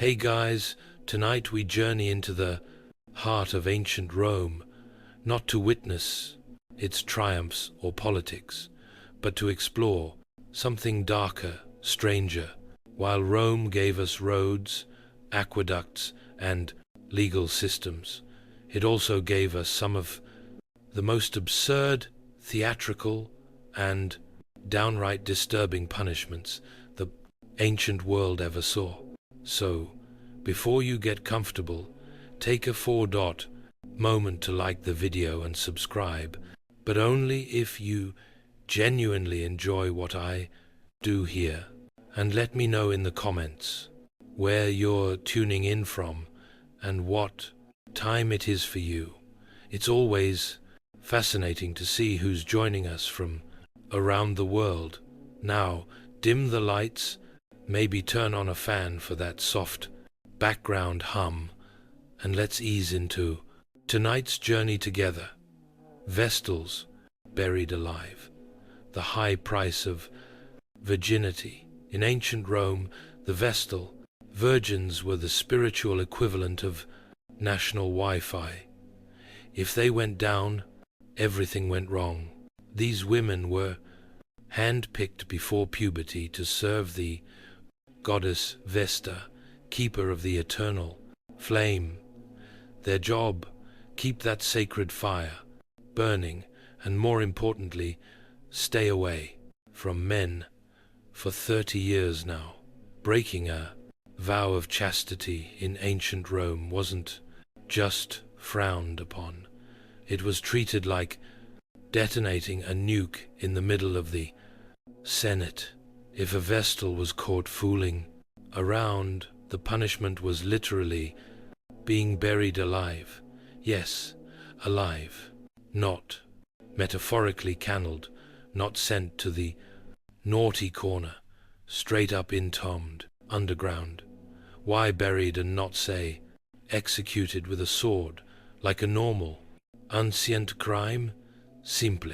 Hey guys, tonight we journey into the heart of ancient Rome, not to witness its triumphs or politics, but to explore something darker, stranger. While Rome gave us roads, aqueducts, and legal systems, it also gave us some of the most absurd, theatrical, and downright disturbing punishments the ancient world ever saw. So, before you get comfortable, take a 4-dot moment to like the video and subscribe, but only if you genuinely enjoy what I do here. And let me know in the comments where you're tuning in from and what time it is for you. It's always fascinating to see who's joining us from around the world. Now, dim the lights, maybe turn on a fan for that soft background hum, and let's ease into tonight's journey together. Vestals buried alive. The high price of virginity. In ancient Rome, the Vestal virgins were the spiritual equivalent of national Wi-Fi. If they went down, everything went wrong. These women were hand-picked before puberty to serve the goddess Vesta, keeper of the eternal flame. Their job, keep that sacred fire burning, and more importantly, stay away from men for 30 years now. Breaking a vow of chastity in ancient Rome wasn't just frowned upon. It was treated like detonating a nuke in the middle of the Senate. If a Vestal was caught fooling around, the punishment was literally being buried alive. Yes, alive. Not metaphorically cannelled, not sent to the naughty corner, straight up entombed, underground. Why buried and not, say, executed with a sword, like a normal, ancient crime? Simple.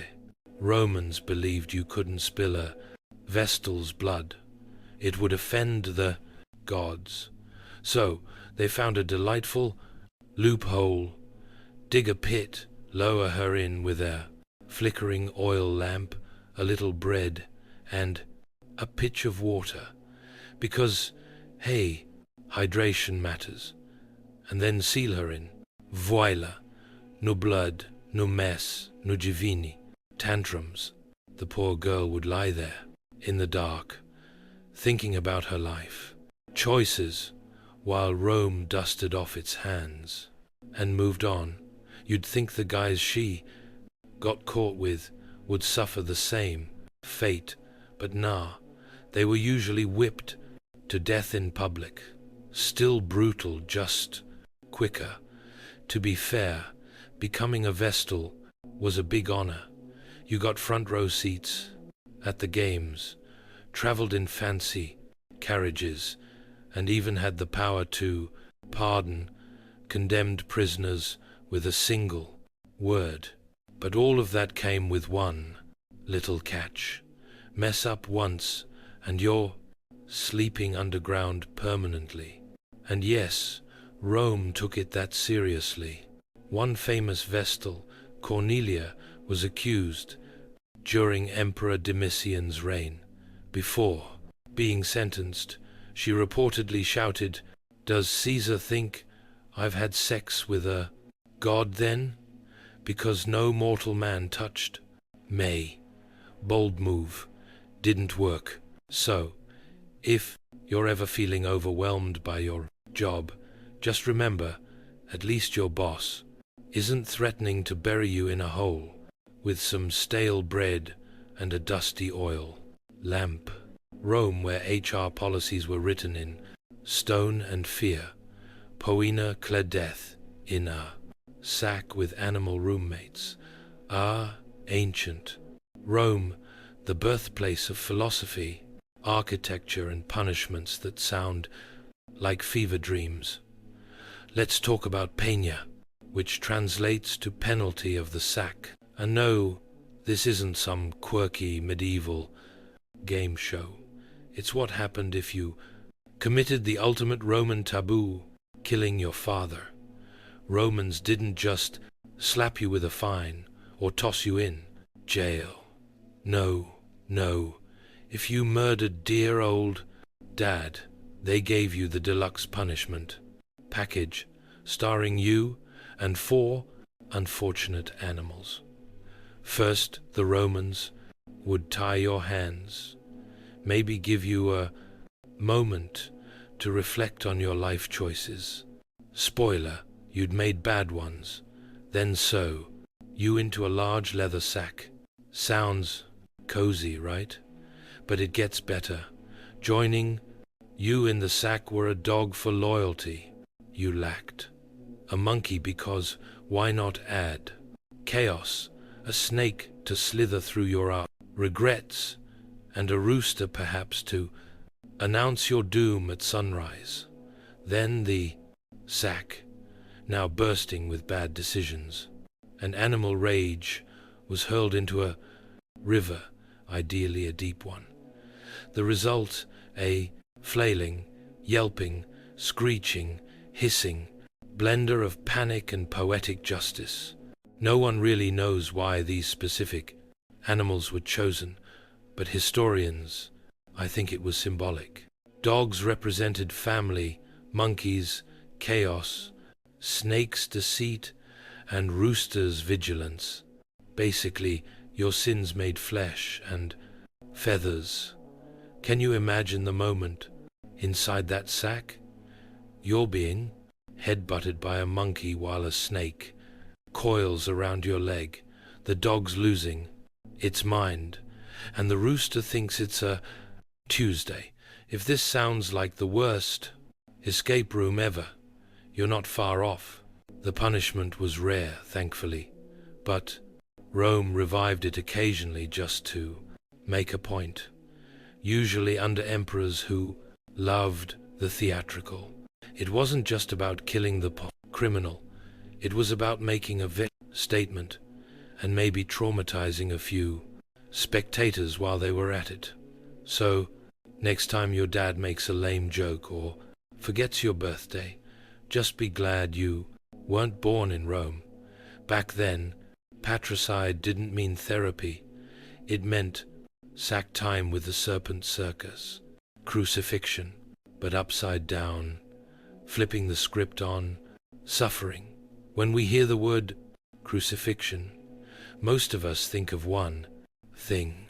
Romans believed you couldn't spill a Vestal's blood. It would offend the gods. So they found a delightful loophole, dig a pit, lower her in with a flickering oil lamp, a little bread, and a pitch of water, because, hey, hydration matters, and then seal her in. Voila, no blood, no mess, no givini, tantrums. The poor girl would lie there, in the dark, thinking about her life, choices, while Rome dusted off its hands and moved on. You'd think the guys she got caught with would suffer the same fate, but nah, they were usually whipped to death in public. Still brutal, just quicker. To be fair, becoming a Vestal was a big honor. You got front row seats at the games, traveled in fancy carriages, and even had the power to pardon condemned prisoners with a single word. But all of that came with one little catch. Mess up once, and you're sleeping underground permanently. And yes, Rome took it that seriously. One famous Vestal, Cornelia, was accused during Emperor Domitian's reign. Before being sentenced, she reportedly shouted, "Does Caesar think I've had sex with a god then? Because no mortal man touched me." Bold move. Didn't work. So, if you're ever feeling overwhelmed by your job, just remember, at least your boss isn't threatening to bury you in a hole with some stale bread and a dusty oil lamp. Rome, where HR policies were written in stone and fear. Poena Cullei, death in a sack with animal roommates. Ancient Rome, the birthplace of philosophy, architecture, and punishments that sound like fever dreams. Let's talk about Poena, which translates to penalty of the sack. And no, this isn't some quirky medieval game show. It's what happened if you committed the ultimate Roman taboo, killing your father. Romans didn't just slap you with a fine or toss you in jail. No, no. If you murdered dear old Dad, they gave you the deluxe punishment package, starring you and 4 unfortunate animals. First, the Romans would tie your hands, maybe give you a moment to reflect on your life choices. Spoiler, you'd made bad ones. Then sew you into a large leather sack. Sounds cozy, right? But it gets better. Joining you in the sack were a dog for loyalty you lacked, a monkey because why not add chaos, a snake to slither through your regrets, and a rooster perhaps to announce your doom at sunrise. Then the sack, now bursting with bad decisions, and animal rage, was hurled into a river, ideally a deep one. The result, a flailing, yelping, screeching, hissing blender of panic and poetic justice. No one really knows why these specific animals were chosen, but historians, I think it was symbolic. Dogs represented family, monkeys, chaos, snakes, deceit, and roosters, vigilance. Basically, your sins made flesh and feathers. Can you imagine the moment inside that sack? You're being head-butted by a monkey while a snake coils around your leg, the dog's losing its mind, and the rooster thinks it's a Tuesday. If this sounds like the worst escape room ever, you're not far off. The punishment was rare, thankfully, but Rome revived it occasionally just to make a point, usually under emperors who loved the theatrical. It wasn't just about killing the criminal, it was about making a statement and maybe traumatizing a few spectators while they were at it. So, next time your dad makes a lame joke or forgets your birthday, just be glad you weren't born in Rome. Back then, patricide didn't mean therapy. It meant sack time with the serpent circus, crucifixion, but upside down, flipping the script on suffering. When we hear the word crucifixion, most of us think of one thing,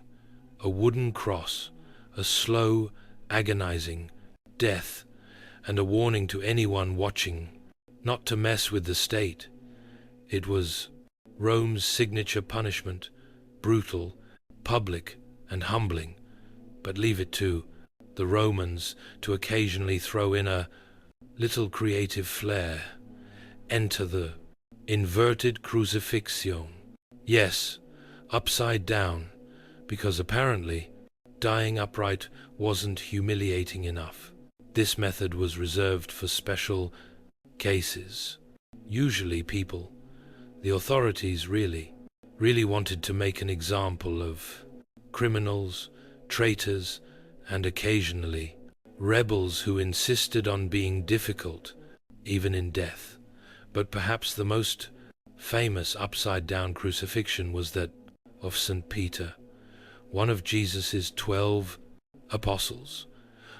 a wooden cross, a slow, agonizing death, and a warning to anyone watching not to mess with the state. It was Rome's signature punishment, brutal, public, and humbling, but leave it to the Romans to occasionally throw in a little creative flair. Enter the inverted crucifixion. Yes, upside down, because apparently dying upright wasn't humiliating enough. This method was reserved for special cases. Usually people, the authorities really wanted to make an example of criminals, traitors, and occasionally rebels who insisted on being difficult, even in death. But perhaps the most famous upside-down crucifixion was that of St. Peter, one of Jesus' 12 apostles.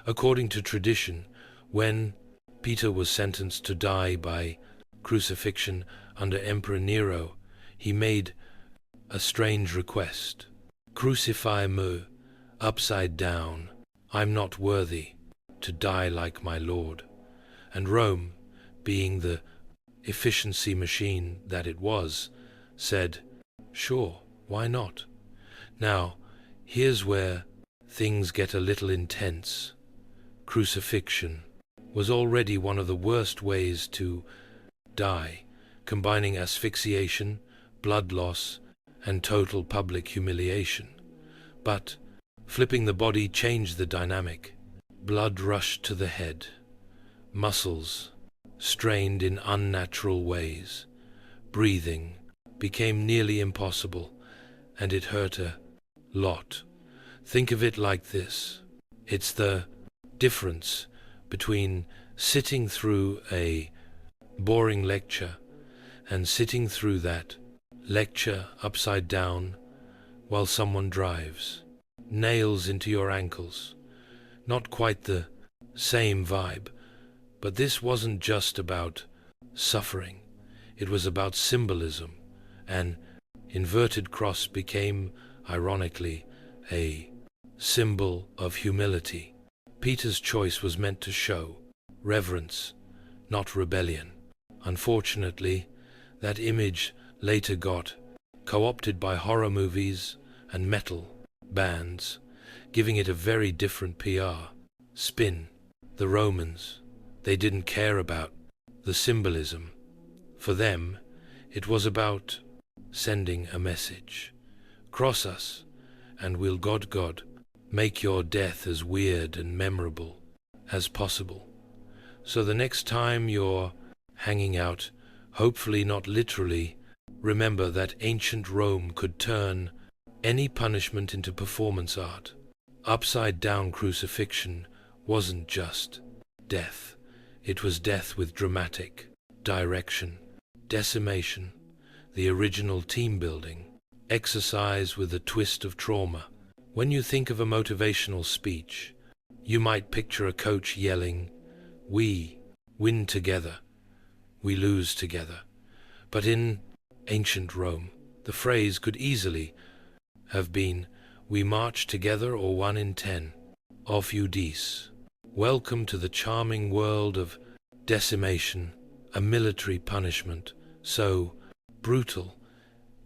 According to tradition, when Peter was sentenced to die by crucifixion under Emperor Nero, he made a strange request. Crucify me, upside down. I'm not worthy to die like my Lord. And Rome, being the efficiency machine that it was, said, sure, why not? Now, here's where things get a little intense. Crucifixion was already one of the worst ways to die, combining asphyxiation, blood loss, and total public humiliation. But flipping the body changed the dynamic. Blood rushed to the head. Muscles strained in unnatural ways. Breathing became nearly impossible, and it hurt a lot. Think of it like this. It's the difference between sitting through a boring lecture and sitting through that lecture upside down while someone drives nails into your ankles. Not quite the same vibe, but this wasn't just about suffering. It was about symbolism. An inverted cross became, ironically, a symbol of humility. Peter's choice was meant to show reverence, not rebellion. Unfortunately, that image later got co-opted by horror movies and metal bands, giving it a very different PR spin. The Romans, they didn't care about the symbolism. For them, it was about sending a message. Cross us, and we'll God, make your death as weird and memorable as possible. So the next time you're hanging out, hopefully not literally, remember that ancient Rome could turn any punishment into performance art. Upside-down crucifixion wasn't just death. It was death with dramatic direction, decimation, the original team building, exercise with a twist of trauma. When you think of a motivational speech, you might picture a coach yelling, "We win together, we lose together." But in ancient Rome, the phrase could easily have been, "We march together or 1 in 10. Off you dice." Welcome to the charming world of decimation, a military punishment so brutal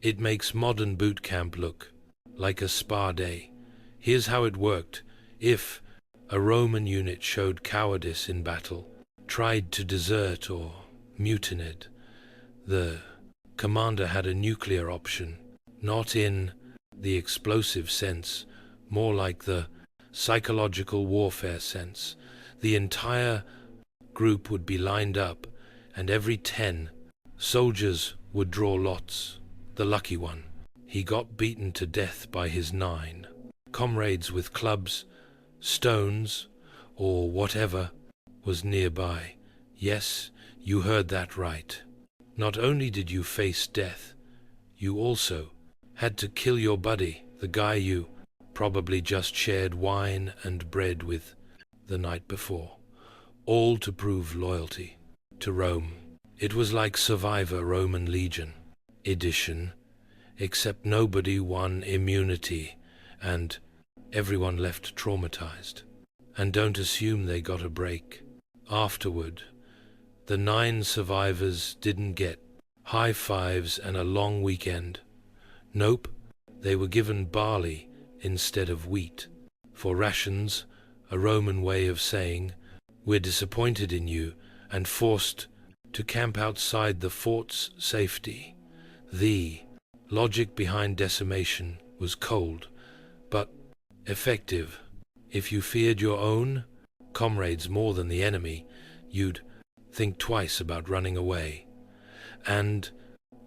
it makes modern boot camp look like a spa day. Here's how it worked. If a Roman unit showed cowardice in battle, tried to desert or mutinied, the commander had a nuclear option, not in the explosive sense, more like the psychological warfare sense. The entire group would be lined up, and every 10 soldiers would draw lots. The lucky one, he got beaten to death by his 9 comrades with clubs, stones, or whatever was nearby. Yes, you heard that right. Not only did you face death, you also had to kill your buddy, the guy you probably just shared wine and bread with the night before, all to prove loyalty to Rome. It was like Survivor Roman Legion edition, except nobody won immunity and everyone left traumatized. And don't assume they got a break. Afterward, the 9 survivors didn't get high fives and a long weekend. Nope, they were given barley instead of wheat for rations, a Roman way of saying, "We're disappointed in you," and forced to camp outside the fort's safety. The logic behind decimation was cold, but effective. If you feared your own comrades more than the enemy, you'd think twice about running away. And,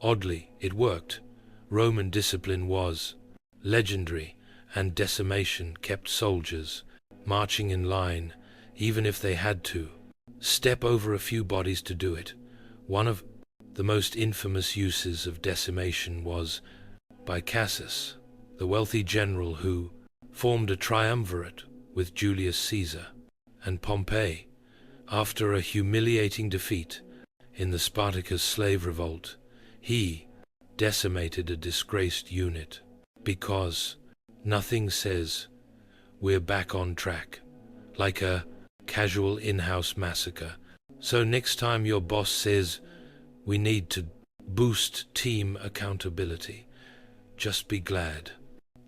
oddly, it worked. Roman discipline was legendary, and decimation kept soldiers marching in line, even if they had to step over a few bodies to do it. One of the most infamous uses of decimation was by Cassius, the wealthy general who formed a triumvirate with Julius Caesar and Pompey. After a humiliating defeat in the Spartacus slave revolt, he decimated a disgraced unit, because nothing says we're back on track like a casual in-house massacre. So next time your boss says we need to boost team accountability, just be glad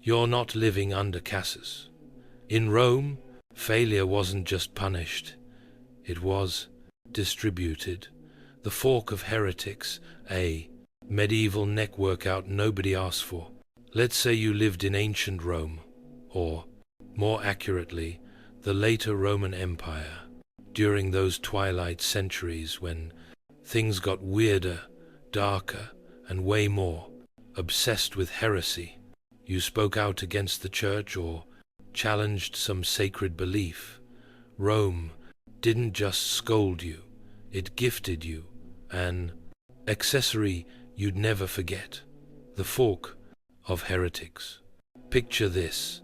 you're not living under Cassius. In Rome, failure wasn't just punished, it was distributed. The fork of heretics, a medieval neck workout nobody asked for. Let's say you lived in ancient Rome, or, more accurately, the later Roman Empire, during those twilight centuries when things got weirder, darker, and way more obsessed with heresy. You spoke out against the church or challenged some sacred belief. Rome didn't just scold you, it gifted you an accessory you'd never forget. The fork of heretics. Picture this: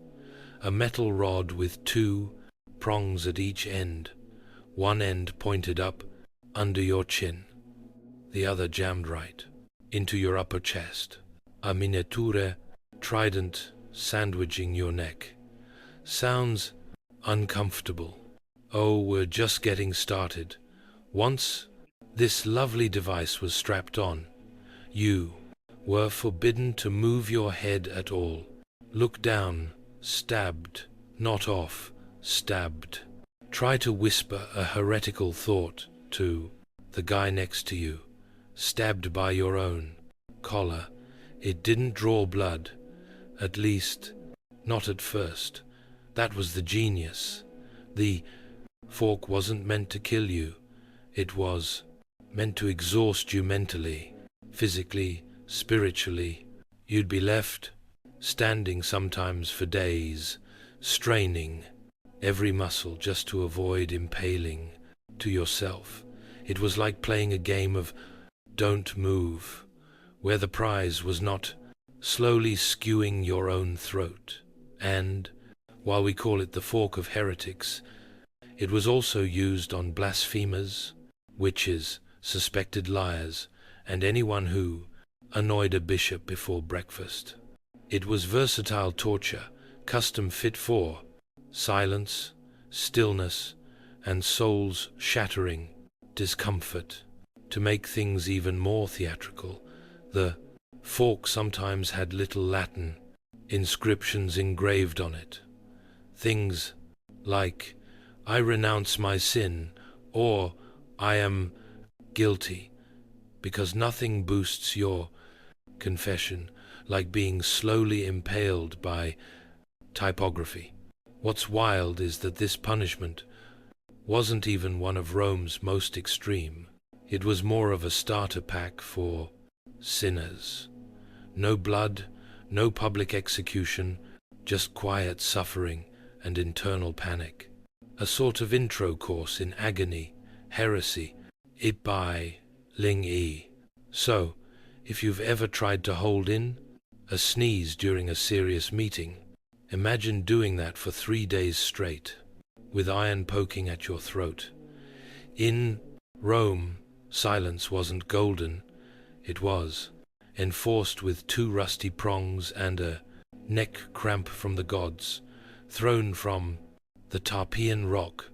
a metal rod with two prongs at each end, one end pointed up under your chin, the other jammed right into your upper chest. A miniature trident sandwiching your neck. Sounds uncomfortable. Oh, we're just getting started. Once this lovely device was strapped on, you were forbidden to move your head at all. Look down, stabbed, not off, stabbed. Try to whisper a heretical thought to the guy next to you, stabbed by your own collar. It didn't draw blood, at least not at first. That was the genius. The fork wasn't meant to kill you. It was meant to exhaust you mentally, physically, spiritually. You'd be left standing sometimes for days, straining every muscle just to avoid impaling to yourself. It was like playing a game of don't move, where the prize was not slowly skewing your own throat. And, while we call it the fork of heretics, it was also used on blasphemers, witches, suspected liars, and anyone who annoyed a bishop before breakfast. It was versatile torture, custom fit for silence, stillness, and soul-shattering discomfort. To make things even more theatrical, the fork sometimes had little Latin inscriptions engraved on it. Things like, "I renounce my sin," or "I am guilty," because nothing boosts your confession like being slowly impaled by typography. What's wild is that this punishment wasn't even one of Rome's most extreme. It was more of a starter pack for sinners. No blood, no public execution, just quiet suffering and internal panic. A sort of intro course in agony, heresy, ibai, ling-e. So, if you've ever tried to hold in a sneeze during a serious meeting, imagine doing that for 3 days straight, with iron poking at your throat. In Rome, silence wasn't golden. It was enforced with 2 rusty prongs and a neck cramp from the gods, thrown from the Tarpeian Rock,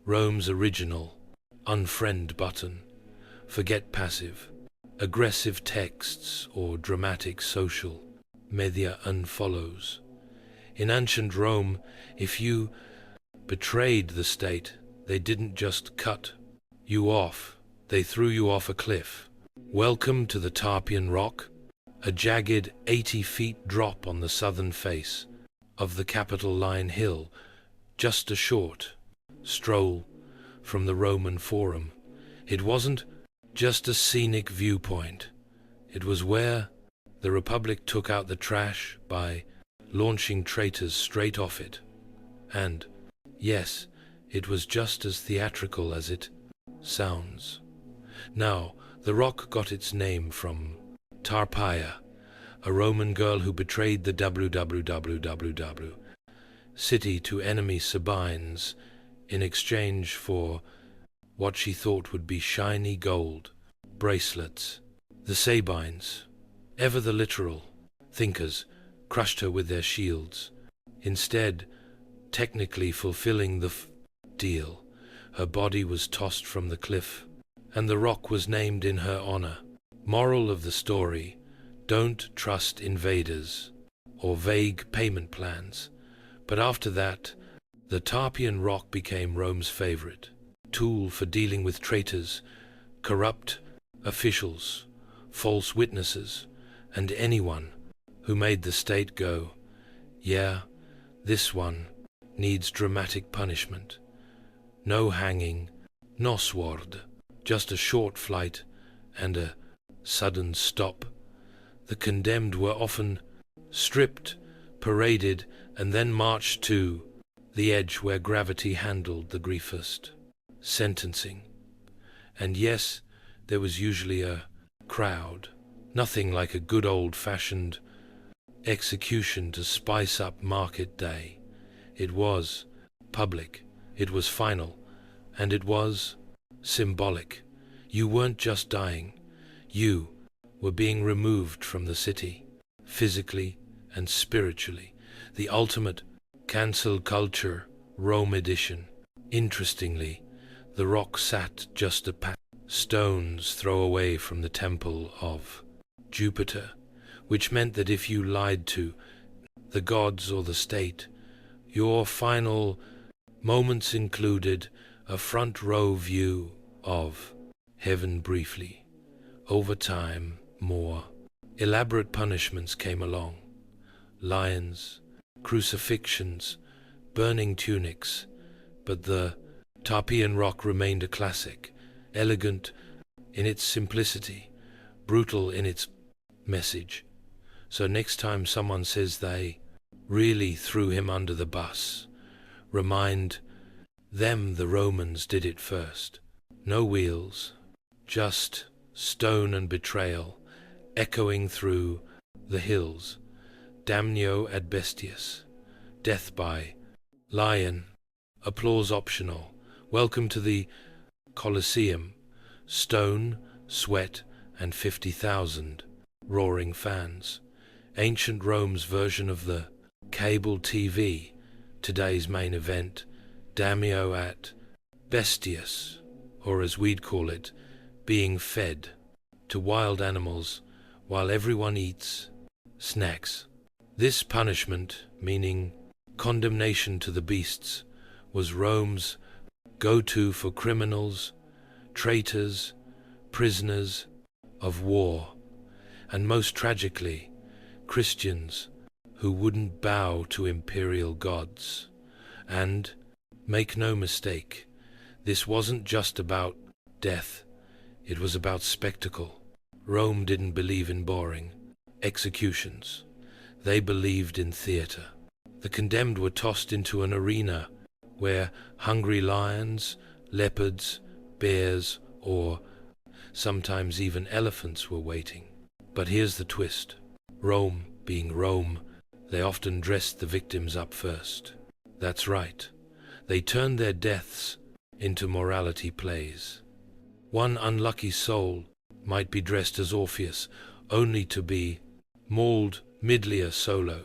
Rome's original unfriend button. Forget passive, aggressive texts or dramatic social media unfollows. In ancient Rome, if you betrayed the state, they didn't just cut you off, they threw you off a cliff. Welcome to the Tarpeian Rock, a jagged 80 feet drop on the southern face of the Capitoline Hill, just a short stroll from the Roman Forum. It wasn't just a scenic viewpoint. It was where the Republic took out the trash by launching traitors straight off it. And, yes, it was just as theatrical as it sounds. Now, the rock got its name from Tarpeia, a Roman girl who betrayed the www city to enemy Sabines in exchange for what she thought would be shiny gold bracelets. The Sabines, ever the literal thinkers, crushed her with their shields. Instead, technically fulfilling the deal, her body was tossed from the cliff, and the rock was named in her honor. Moral of the story: don't trust invaders or vague payment plans. But after that, the Tarpeian Rock became Rome's favorite tool for dealing with traitors, corrupt officials, false witnesses, and anyone who made the state go, yeah, this one needs dramatic punishment. No hanging, no sword, just a short flight and a sudden stop. The condemned were often stripped, paraded, and then marched to the edge where gravity handled the griefest. sentencing. And yes, there was usually a crowd, nothing like a good old-fashioned execution to spice up market day. It was public, it was final, and it was symbolic. You weren't just dying, you were being removed from the city, physically and spiritually. The ultimate cancel culture Rome edition. Interestingly, the rock sat just a stone's throw away from the temple of Jupiter, which meant that if you lied to the gods or the state, your final moments included a front row view of heaven briefly. Over time, more elaborate punishments came along. Lions, crucifixions, burning tunics, but the Tarpeian rock remained a classic, elegant in its simplicity, brutal in its message. So next time someone says they really threw him under the bus, remind them the Romans did it first. No wheels, just stone and betrayal echoing through the hills. Damnio ad bestias, death by lion, applause optional. Welcome to the Colosseum, stone, sweat, and 50,000 roaring fans. Ancient Rome's version of the cable TV, today's main event, Damnio ad bestias, or as we'd call it, being fed to wild animals while everyone eats snacks. This punishment, meaning condemnation to the beasts, was Rome's go-to for criminals, traitors, prisoners of war, and most tragically, Christians who wouldn't bow to imperial gods. And, make no mistake, this wasn't just about death, it was about spectacle. Rome didn't believe in boring executions. They believed in theater. The condemned were tossed into an arena where hungry lions, leopards, bears, or sometimes even elephants were waiting. But here's the twist. Rome, being Rome, they often dressed the victims up first. That's right. They turned their deaths into morality plays. One unlucky soul might be dressed as Orpheus, only to be mauled mid-leer solo.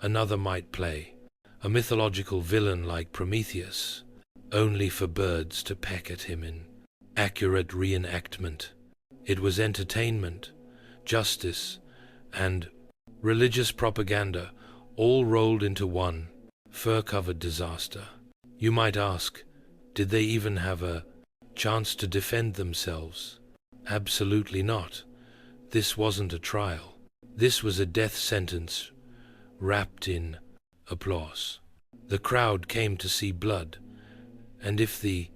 Another might play a mythological villain like Prometheus, only for birds to peck at him in accurate reenactment. It was entertainment, justice, and religious propaganda all rolled into one fur-covered disaster. You might ask, did they even have a chance to defend themselves? Absolutely not. This wasn't a trial. This was a death sentence wrapped in applause. The crowd came to see blood, and if the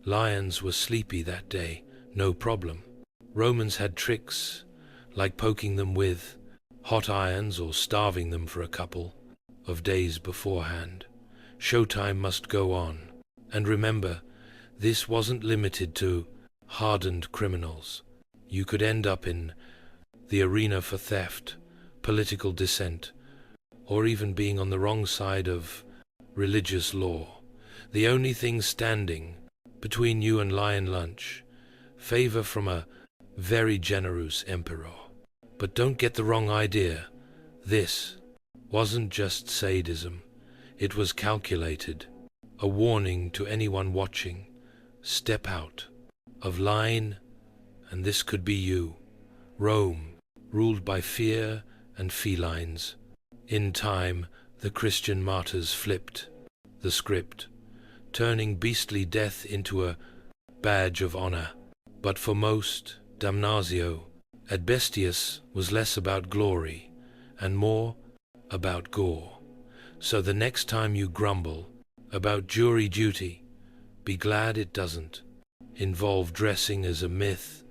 lions were sleepy that day, no problem. Romans had tricks, like poking them with hot irons or starving them for a couple of days beforehand. Showtime must go on. And remember, this wasn't limited to hardened criminals. You could end up in the arena for theft, political dissent, or even being on the wrong side of religious law. The only thing standing between you and lion lunch, favor from a very generous emperor. But don't get the wrong idea. This wasn't just sadism. It was calculated. A warning to anyone watching. Step out of line, and this could be you. Rome, ruled by fear and felines. In time, the Christian martyrs flipped the script, turning beastly death into a badge of honor. But for most, damnatio ad bestias was less about glory and more about gore. So the next time you grumble about jury duty, be glad it doesn't involve dressing as a myth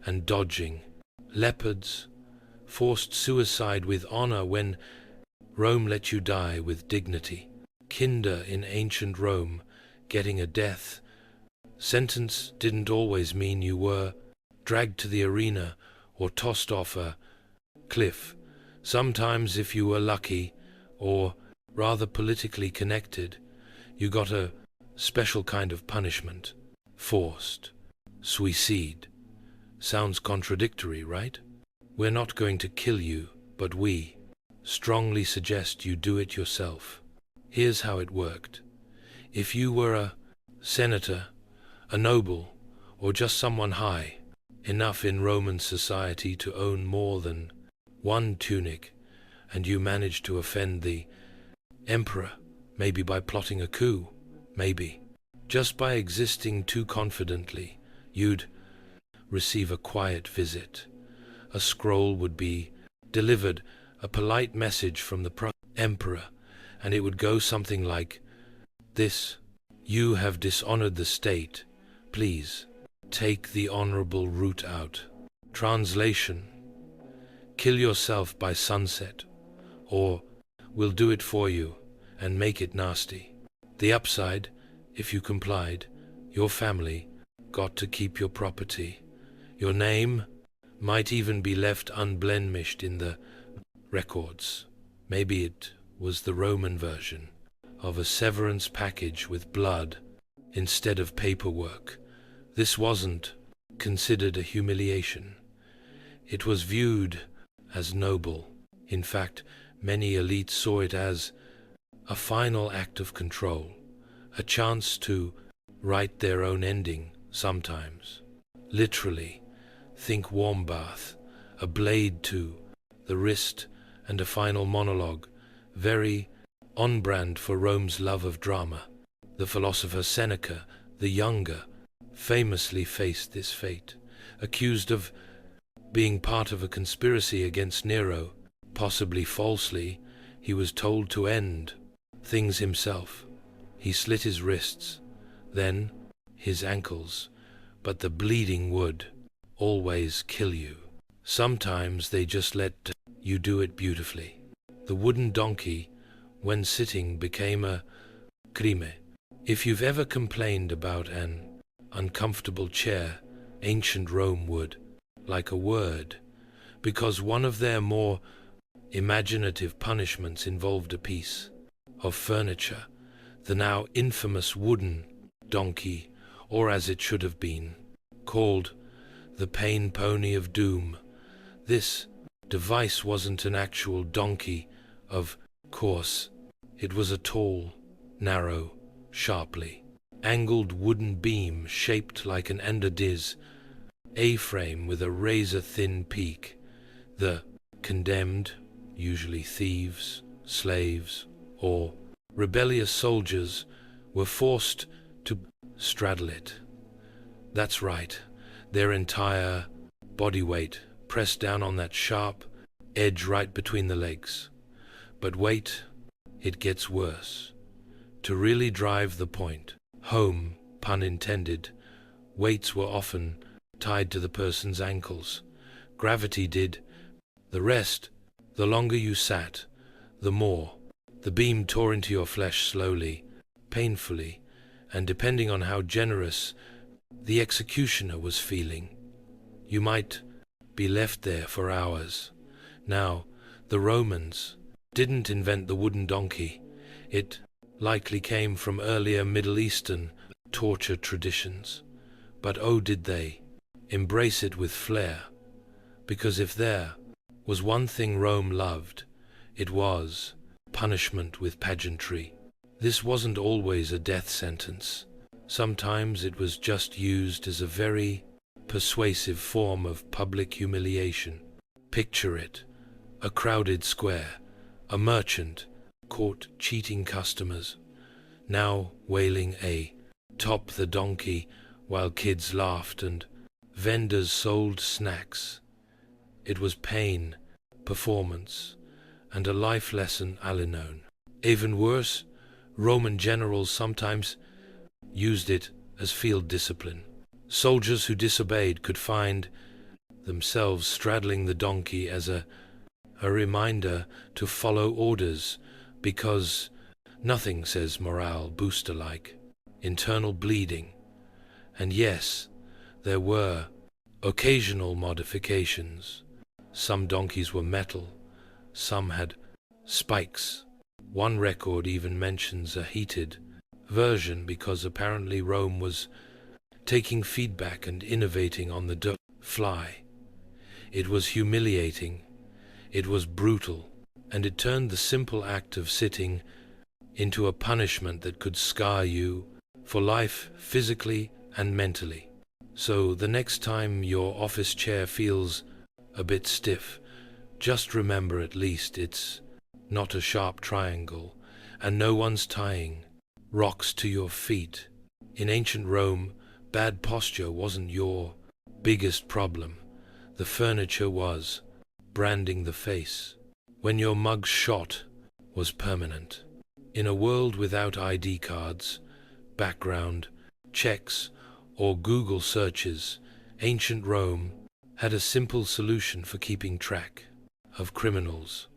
and dodging leopards, forced suicide with honor when Rome let you die with dignity. Kinder in ancient Rome, getting a death Sentence didn't always mean you were dragged to the arena or tossed off a cliff. Sometimes, if you were lucky, or rather politically connected, you got a special kind of punishment. Forced. Suicide. Sounds contradictory, right? We're not going to kill you, but we strongly suggest you do it yourself. Here's how it worked. If you were a senator, a noble, or just someone high enough in Roman society to own more than one tunic, and you managed to offend the emperor, maybe by plotting a coup, maybe just by existing too confidently, you'd receive a quiet visit. A scroll would be delivered, a polite message from the emperor, and it would go something like this: "You have dishonored the state. Please take the honorable route out." Translation: kill yourself by sunset, or we'll do it for you and make it nasty. The upside: if you complied, your family got to keep your property. Your name might even be left unblemished in the records. Maybe it was the Roman version of a severance package with blood instead of paperwork. This wasn't considered a humiliation. It was viewed as noble. In fact, many elites saw it as a final act of control, a chance to write their own ending sometimes. Literally, think warm bath, a blade to the wrist, and a final monologue, very on brand for Rome's love of drama. The philosopher Seneca, the younger, famously faced this fate. Accused of being part of a conspiracy against Nero, possibly falsely, he was told to end things himself. He slit his wrists, then his ankles, but the bleeding would always kill you. Sometimes they just let you do it beautifully. The wooden donkey, when sitting, became a crime. If you've ever complained about an uncomfortable chair, ancient Rome would like a word, because one of their more imaginative punishments involved a piece of furniture, the now infamous wooden donkey, or as it should have been called, the pain pony of doom. This device wasn't an actual donkey, of course. It was a tall, narrow, sharply angled wooden beam shaped like an enderdiz A-frame with a razor-thin peak. The condemned, usually thieves, slaves, or rebellious soldiers, were forced to straddle it. That's right, their entire body weight pressed down on that sharp edge right between the legs. But wait, it gets worse. To really drive the point home, pun intended, weights were often tied to the person's ankles. Gravity did the rest. The longer you sat, the more the beam tore into your flesh slowly, painfully, and depending on how generous the executioner was feeling, you might be left there for hours. Now, the Romans didn't invent the wooden donkey. It likely came from earlier Middle Eastern torture traditions. But oh, did they embrace it with flair. Because if there was one thing Rome loved, it was punishment with pageantry. This wasn't always a death sentence. Sometimes it was just used as a very persuasive form of public humiliation. Picture it: a crowded square, a merchant caught cheating customers, now wailing atop the donkey while kids laughed and vendors sold snacks. It was pain, performance, and a life lesson unknown. Even worse, Roman generals sometimes used it as field discipline. Soldiers who disobeyed could find themselves straddling the donkey as a reminder to follow orders, because nothing says morale booster like internal bleeding. And yes, there were occasional modifications. Some donkeys were metal, some had spikes. One record even mentions a heated version because apparently Rome was taking feedback and innovating on the fly. It was humiliating, it was brutal, and it turned the simple act of sitting into a punishment that could scar you for life, physically and mentally. So the next time your office chair feels a bit stiff, just remember at least it's not a sharp triangle, and no one's tying rocks to your feet. In ancient Rome, bad posture wasn't your biggest problem. The furniture was. Branding the face, when your mug shot, was permanent. In a world without ID cards, background checks, or Google searches, ancient Rome had a simple solution for keeping track of criminals.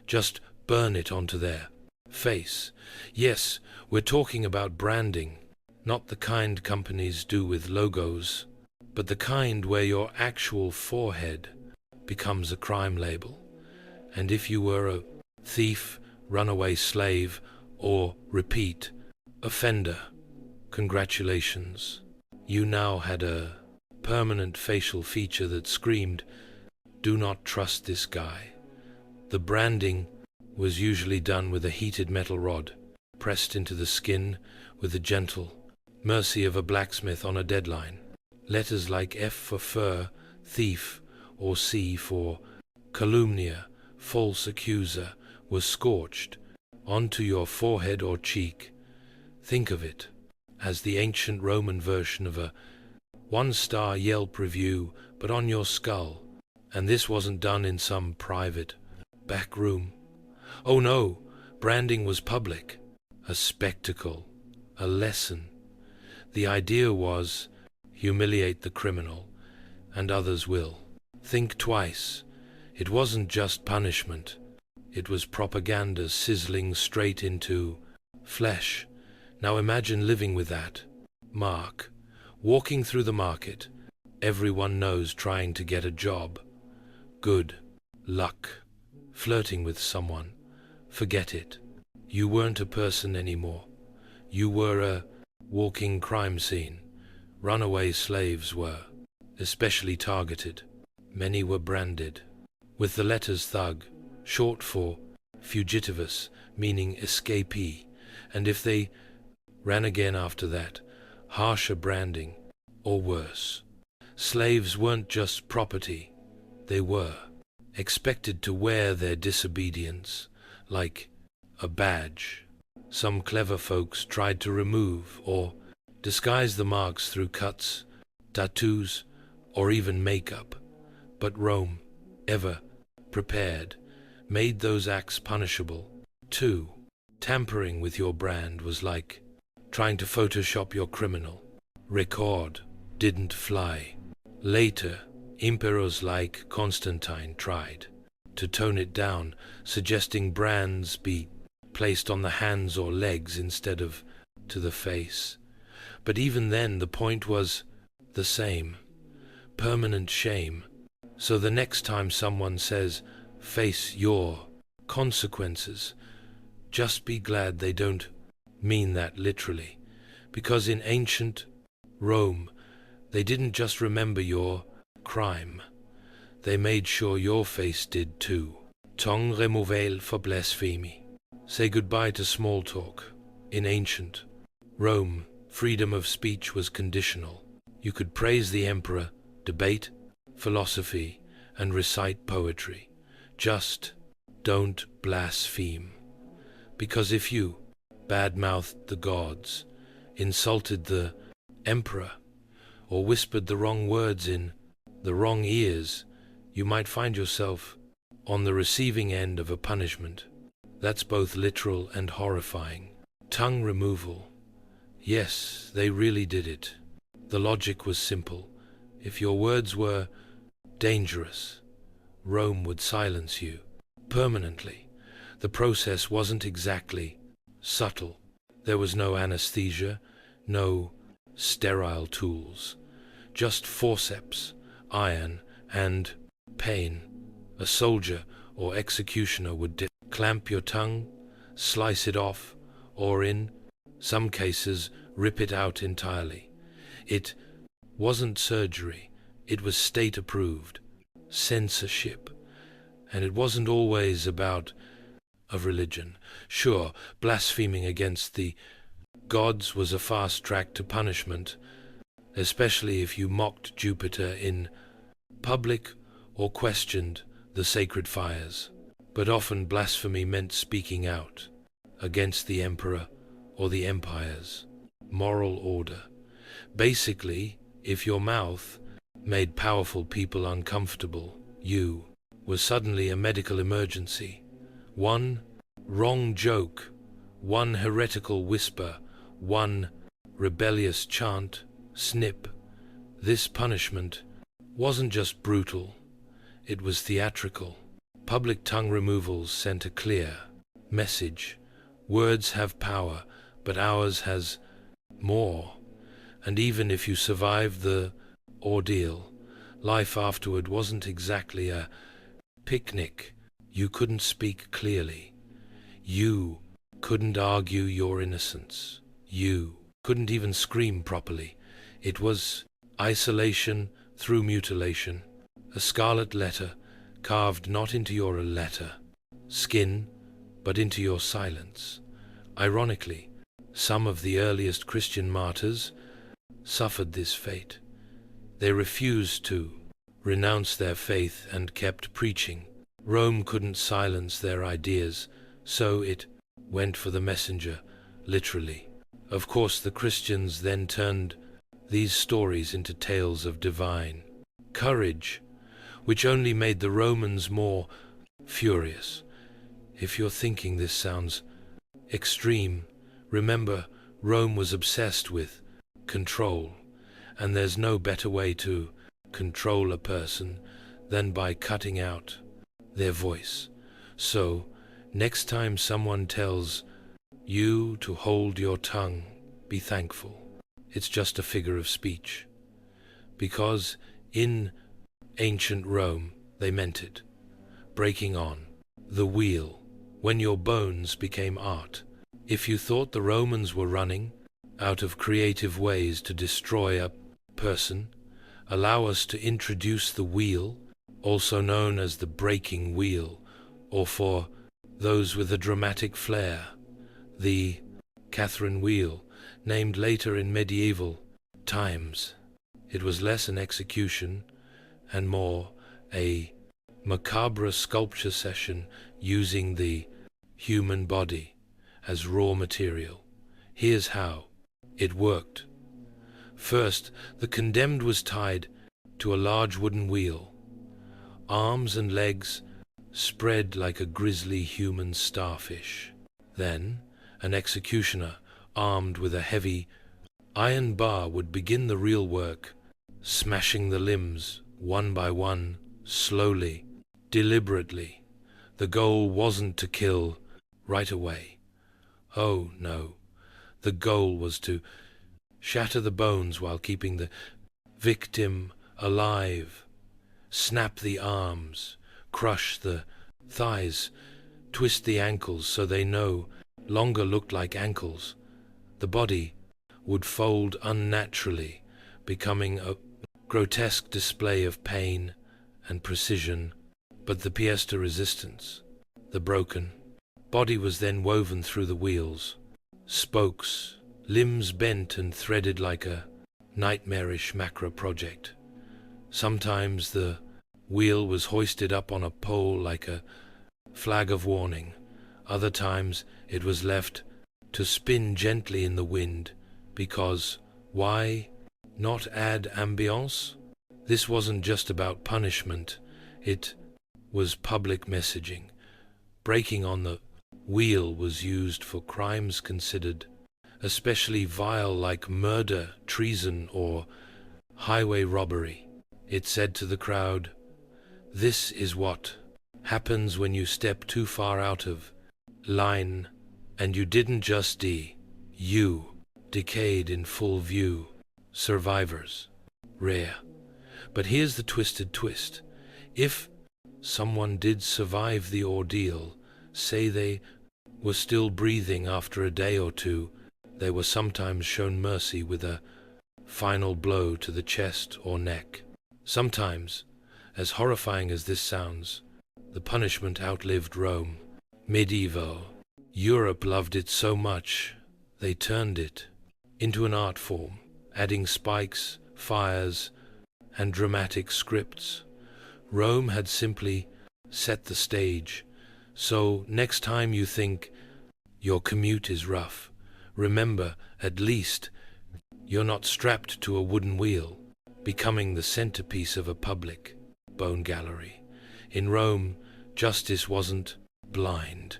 Just burn it onto their face. Yes, we're talking about branding, not the kind companies do with logos, but the kind where your actual forehead becomes a crime label. And if you were a thief, runaway slave, or repeat offender, congratulations. You now had a permanent facial feature that screamed, "Do not trust this guy." The branding was usually done with a heated metal rod, pressed into the skin with the gentle mercy of a blacksmith on a deadline. Letters like F for fur, thief, or C for calumnia, false accuser, were scorched onto your forehead or cheek. Think of it as the ancient Roman version of a one-star Yelp review, but on your skull. And this wasn't done in some private back room. Oh no, branding was public, a spectacle, a lesson. The idea was, humiliate the criminal, and others will. Think twice. It wasn't just punishment. It was propaganda sizzling straight into flesh. Now imagine living with that mark, walking through the market, everyone knows, trying to get a job. Good luck. Flirting with someone. Forget it. You weren't a person anymore. You were a walking crime scene. Runaway slaves were especially targeted. Many were branded with the letters thug, short for fugitivus, meaning escapee, and if they ran again after that, harsher branding, or worse. Slaves weren't just property, they were expected to wear their disobedience like a badge. Some clever folks tried to remove or disguise the marks through cuts, tattoos, or even makeup, but Rome, ever prepared, made those acts punishable. 2. Tampering with your brand was like trying to Photoshop your criminal record. Didn't fly. Later, emperors like Constantine tried to tone it down, suggesting brands be placed on the hands or legs instead of to the face. But even then, the point was the same: permanent shame. So the next time someone says, face your consequences, just be glad they don't mean that literally, because in ancient Rome, they didn't just remember your crime, they made sure your face did too. Ton removel for blasphemy. Say goodbye to small talk. In ancient Rome, freedom of speech was conditional. You could praise the emperor, debate philosophy, and recite poetry. Just don't blaspheme. Because if you bad-mouthed the gods, insulted the emperor, or whispered the wrong words in the wrong ears, you might find yourself on the receiving end of a punishment. That's both literal and horrifying. Tongue removal. Yes, they really did it. The logic was simple. If your words were dangerous, Rome would silence you permanently. The process wasn't exactly subtle. There was no anesthesia, no sterile tools, just forceps, iron, and pain. A soldier or executioner would clamp your tongue, slice it off, or in some cases rip it out entirely. It wasn't surgery, it was state-approved censorship, and it wasn't always about of religion. Sure, blaspheming against the gods was a fast track to punishment, especially if you mocked Jupiter in public or questioned the sacred fires. But often blasphemy meant speaking out against the emperor or the empire's moral order. Basically, if your mouth made powerful people uncomfortable, you were suddenly a medical emergency. One wrong joke, one heretical whisper, one rebellious chant, snip. This punishment wasn't just brutal, it was theatrical. Public tongue removals sent a clear message. Words have power, but ours has more. And even if you survived the ordeal, life afterward wasn't exactly a picnic. You couldn't speak clearly. You couldn't argue your innocence. You couldn't even scream properly. It was isolation through mutilation, a scarlet letter carved not into your letter, skin, but into your silence. Ironically, some of the earliest Christian martyrs suffered this fate. They refused to renounce their faith and kept preaching. Rome couldn't silence their ideas, so it went for the messenger, literally. Of course, the Christians then turned these stories into tales of divine courage, which only made the Romans more furious. If you're thinking this sounds extreme, remember Rome was obsessed with control, and there's no better way to control a person than by cutting out their voice. So, next time someone tells you to hold your tongue, be thankful. It's just a figure of speech. Because in ancient Rome, they meant it. Breaking on the wheel when your bones became art. If you thought the Romans were running out of creative ways to destroy a person, allow us to introduce the wheel, also known as the breaking wheel, or for those with a dramatic flair, the Catherine wheel, named later in medieval times. It was less an execution and more a macabre sculpture session using the human body as raw material. Here's how it worked. First, the condemned was tied to a large wooden wheel, arms and legs spread like a grisly human starfish. Then, an executioner, armed with a heavy iron bar, would begin the real work, smashing the limbs one by one, slowly, deliberately. The goal wasn't to kill right away. Oh, no. The goal was to shatter the bones while keeping the victim alive, snap the arms, crush the thighs, twist the ankles so they no longer looked like ankles. The body would fold unnaturally, becoming a grotesque display of pain and precision. But the pièce de resistance, the broken body, was then woven through the wheels, spokes, limbs bent and threaded like a nightmarish macro project. Sometimes the wheel was hoisted up on a pole like a flag of warning. Other times it was left to spin gently in the wind, because why not add ambience? This wasn't just about punishment, it was public messaging. Breaking on the wheel was used for crimes considered especially vile, like murder, treason, or highway robbery. It said to the crowd, "This is what happens when you step too far out of line, and you didn't just you decayed in full view." Survivors. Rare. But here's the twisted twist. If someone did survive the ordeal, say they were still breathing after a day or two, they were sometimes shown mercy with a final blow to the chest or neck. Sometimes, as horrifying as this sounds, the punishment outlived Rome. Medieval Europe loved it so much, they turned it into an art form, adding spikes, fires, and dramatic scripts. Rome had simply set the stage. So next time you think your commute is rough, remember at least you're not strapped to a wooden wheel, becoming the centerpiece of a public bone gallery. In Rome, justice wasn't blind.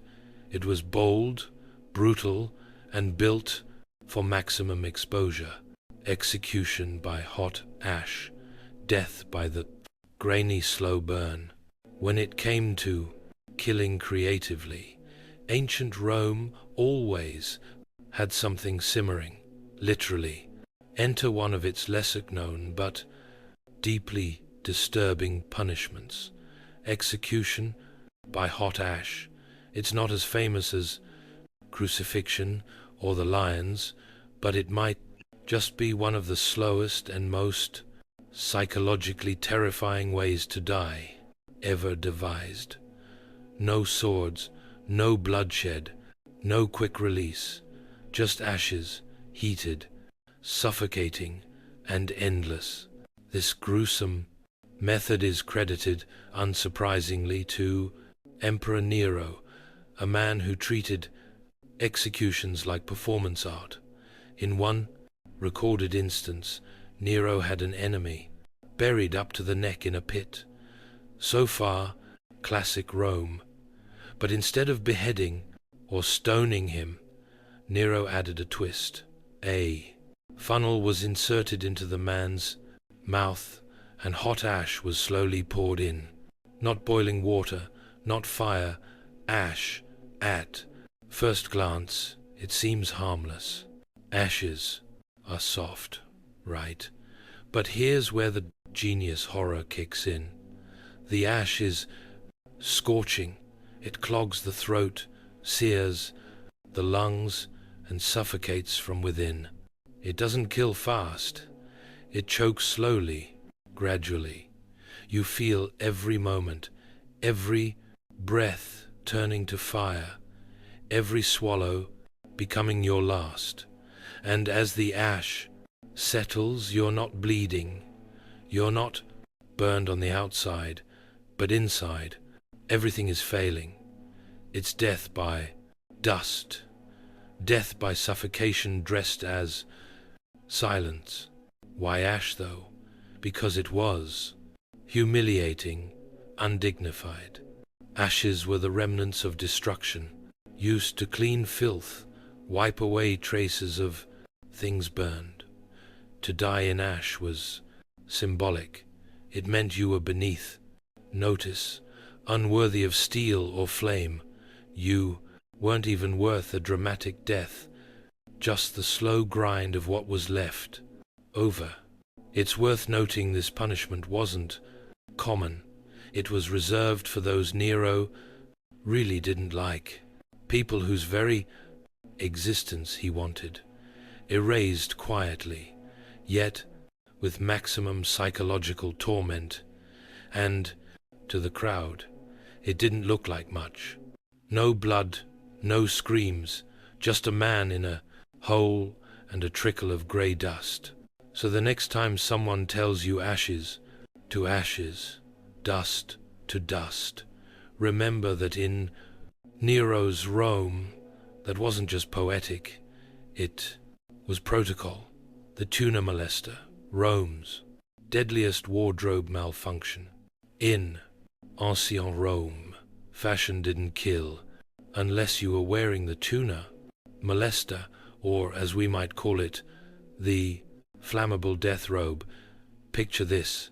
It was bold, brutal, and built for maximum exposure. Execution by hot ash, death by the grainy slow burn. When it came to killing creatively, ancient Rome always had something simmering, literally. Enter one of its lesser known but deeply disturbing punishments. Execution by hot ash. It's not as famous as crucifixion or the lions, but it might just be one of the slowest and most psychologically terrifying ways to die ever devised. No swords, no bloodshed, no quick release, just ashes, heated, suffocating, and endless. This gruesome method is credited, unsurprisingly, to Emperor Nero, a man who treated executions like performance art. In one recorded instance, Nero had an enemy buried up to the neck in a pit. So far, classic Rome. But instead of beheading or stoning him, Nero added a twist. A funnel was inserted into the man's mouth, and hot ash was slowly poured in. Not boiling water, not fire, ash. At first glance, it seems harmless. Ashes are soft, right? But here's where the genius horror kicks in. The ash is scorching. It clogs the throat, sears the lungs, and suffocates from within. It doesn't kill fast. It chokes slowly, gradually. You feel every moment, every breath turning to fire, every swallow becoming your last. And as the ash settles, you're not bleeding. You're not burned on the outside, but inside, everything is failing. It's death by dust, death by suffocation dressed as silence. Why ash, though? Because it was humiliating, undignified. Ashes were the remnants of destruction, used to clean filth, wipe away traces of things burned. To die in ash was symbolic. It meant you were beneath notice, unworthy of steel or flame. You weren't even worth a dramatic death, just the slow grind of what was left over. It's worth noting this punishment wasn't common. It was reserved for those Nero really didn't like, people whose very existence he wanted, erased quietly, yet with maximum psychological torment. And to the crowd, it didn't look like much. No blood, no screams, just a man in a hole and a trickle of grey dust. So the next time someone tells you ashes to ashes, dust to dust, remember that in Nero's Rome, that wasn't just poetic, it was protocol. The tuna molester, Rome's deadliest wardrobe malfunction. In ancient Rome, fashion didn't kill unless you were wearing the tuna molester, or as we might call it, the flammable death robe. Picture this.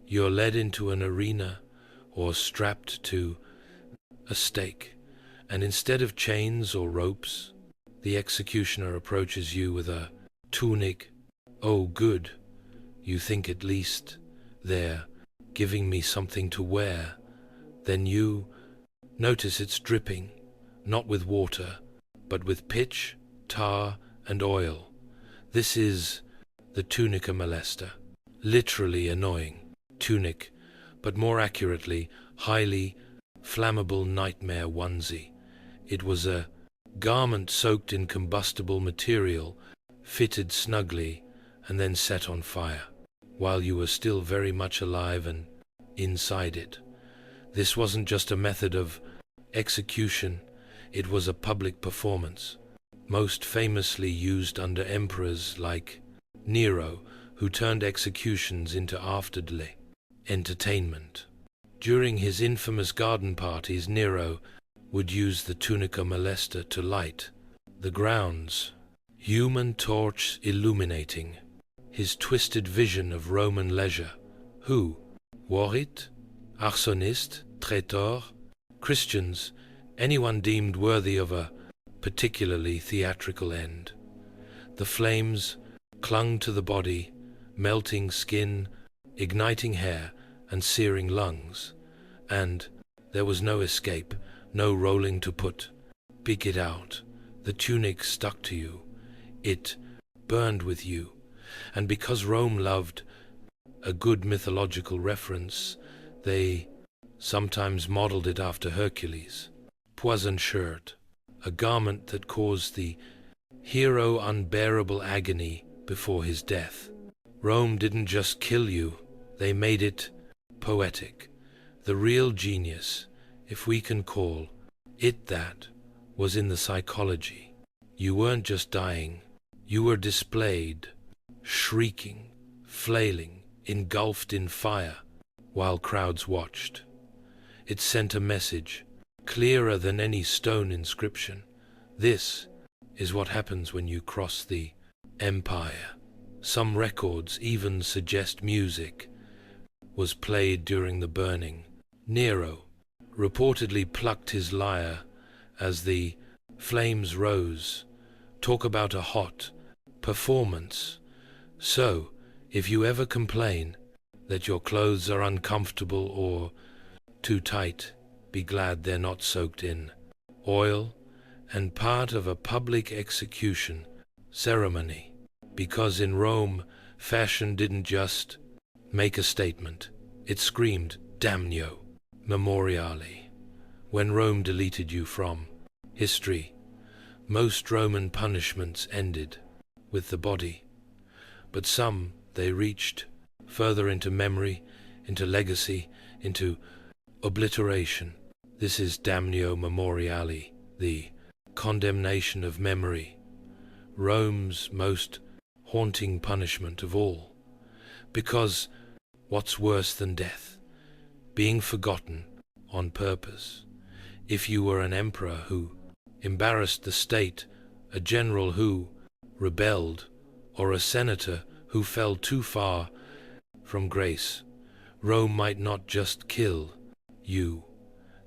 You're led into an arena or strapped to a stake, and instead of chains or ropes, the executioner approaches you with a tunic Oh, good. You think at least they're giving me something to wear. Then you notice it's dripping, not with water, but with pitch, tar, and oil. This is the tunica molesta. Literally annoying. Tunic, but more accurately, highly flammable nightmare onesie. It was a garment soaked in combustible material, fitted snugly, and then set on fire, while you were still very much alive and inside it. This wasn't just a method of execution, it was a public performance, most famously used under emperors like Nero, who turned executions into afterday entertainment. During his infamous garden parties, Nero would use the tunica molesta to light the grounds, human torch illuminating his twisted vision of Roman leisure. Who wore it? Arsonist, traitor, Christians, anyone deemed worthy of a particularly theatrical end. The flames clung to the body, melting skin, igniting hair, and searing lungs, and there was no escape, no rolling to put. Pick it out. The tunic stuck to you. It burned with you. And because Rome loved a good mythological reference, they sometimes modeled it after Hercules. Poison shirt, a garment that caused the hero unbearable agony before his death. Rome didn't just kill you, they made it poetic. The real genius, if we can call it that, was in the psychology. You weren't just dying, you were displayed, shrieking, flailing, engulfed in fire, while crowds watched. It sent a message, clearer than any stone inscription. This is what happens when you cross the empire. Some records even suggest music was played during the burning. Nero reportedly plucked his lyre as the flames rose. Talk about a hot performance. So, if you ever complain that your clothes are uncomfortable or too tight, be glad they're not soaked in oil and part of a public execution ceremony. Because in Rome, fashion didn't just make a statement. It screamed, damnio, memoriale. When Rome deleted you from history, most Roman punishments ended with the body. But some, they reached further into memory, into legacy, into obliteration. This is damnio memoriale, the condemnation of memory, Rome's most haunting punishment of all. Because what's worse than death? Being forgotten on purpose. If you were an emperor who embarrassed the state, a general who rebelled, or a senator who fell too far from grace, Rome might not just kill you,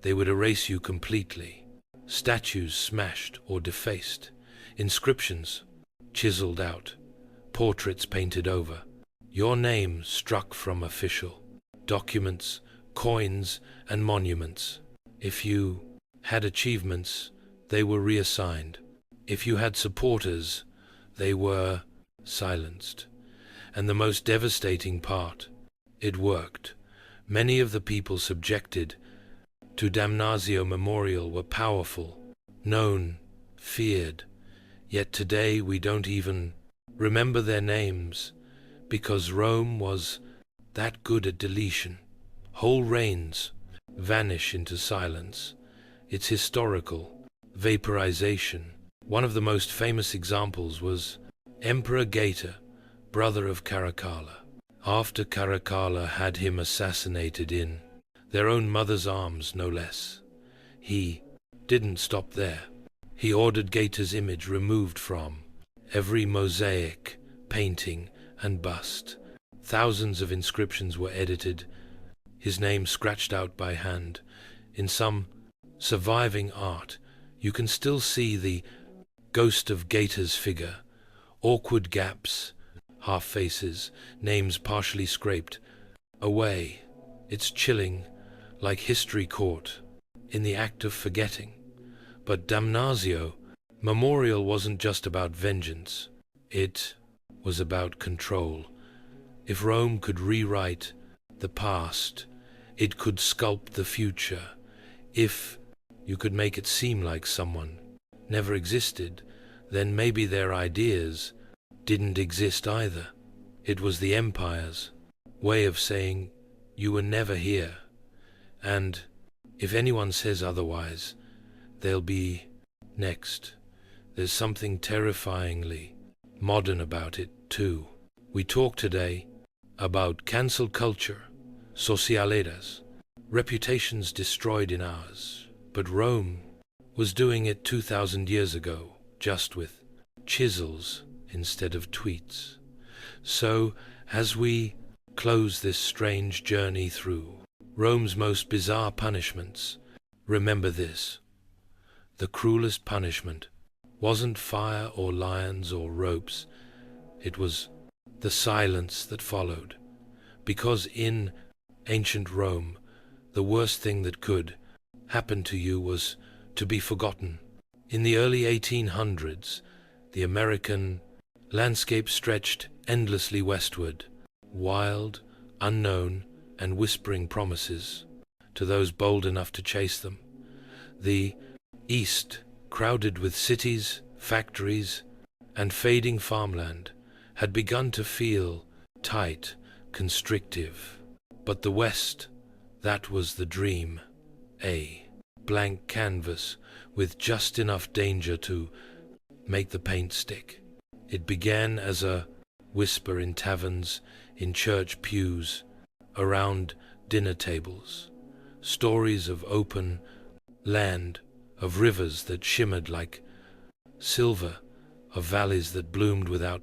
they would erase you completely. Statues smashed or defaced, inscriptions chiseled out, portraits painted over, your name struck from official documents, coins, and monuments. If you had achievements, they were reassigned. If you had supporters, they were silenced. And the most devastating part, it worked. Many of the people subjected to damnatio memorial were powerful, known, feared. Yet today we don't even remember their names, because Rome was that good at deletion. Whole reigns vanish into silence. It's historical vaporization. One of the most famous examples was Emperor Gaeta, brother of Caracalla. After Caracalla had him assassinated in their own mother's arms, no less, he didn't stop there. He ordered Gaeta's image removed from every mosaic, painting, and bust. Thousands of inscriptions were edited, his name scratched out by hand. In some surviving art, you can still see the ghost of Gaeta's figure, awkward gaps, half faces, names partially scraped away. It's chilling, like history caught in the act of forgetting. But damnatio, Memorial wasn't just about vengeance. It was about control. If Rome could rewrite the past, it could sculpt the future. If you could make it seem like someone never existed, then maybe their ideas didn't exist either. It was the empire's way of saying you were never here. And if anyone says otherwise, they'll be next. There's something terrifyingly modern about it, too. We talk today about cancel culture, socialeras, reputations destroyed in hours. But Rome was doing it 2,000 years ago, just with chisels instead of tweets. So, as we close this strange journey through Rome's most bizarre punishments, remember this. The cruelest punishment wasn't fire or lions or ropes. It was the silence that followed. Because in ancient Rome, the worst thing that could happen to you was to be forgotten. In the early 1800s, the American landscape stretched endlessly westward, wild, unknown, and whispering promises to those bold enough to chase them. The East, crowded with cities, factories, and fading farmland, had begun to feel tight, constrictive. But the West, that was the dream. A blank canvas with just enough danger to make the paint stick. It began as a whisper in taverns, in church pews, around dinner tables. Stories of open land, of rivers that shimmered like silver, of valleys that bloomed without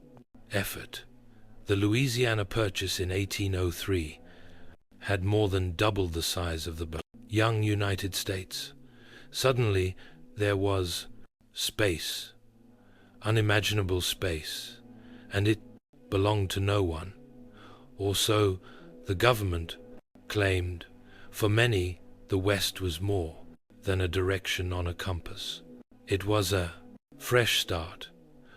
effort. The Louisiana Purchase in 1803 had more than doubled the size of the young United States. Suddenly there was space, unimaginable space, and it belonged to no one. Or so the government claimed. For many, the West was more than a direction on a compass. It was a fresh start,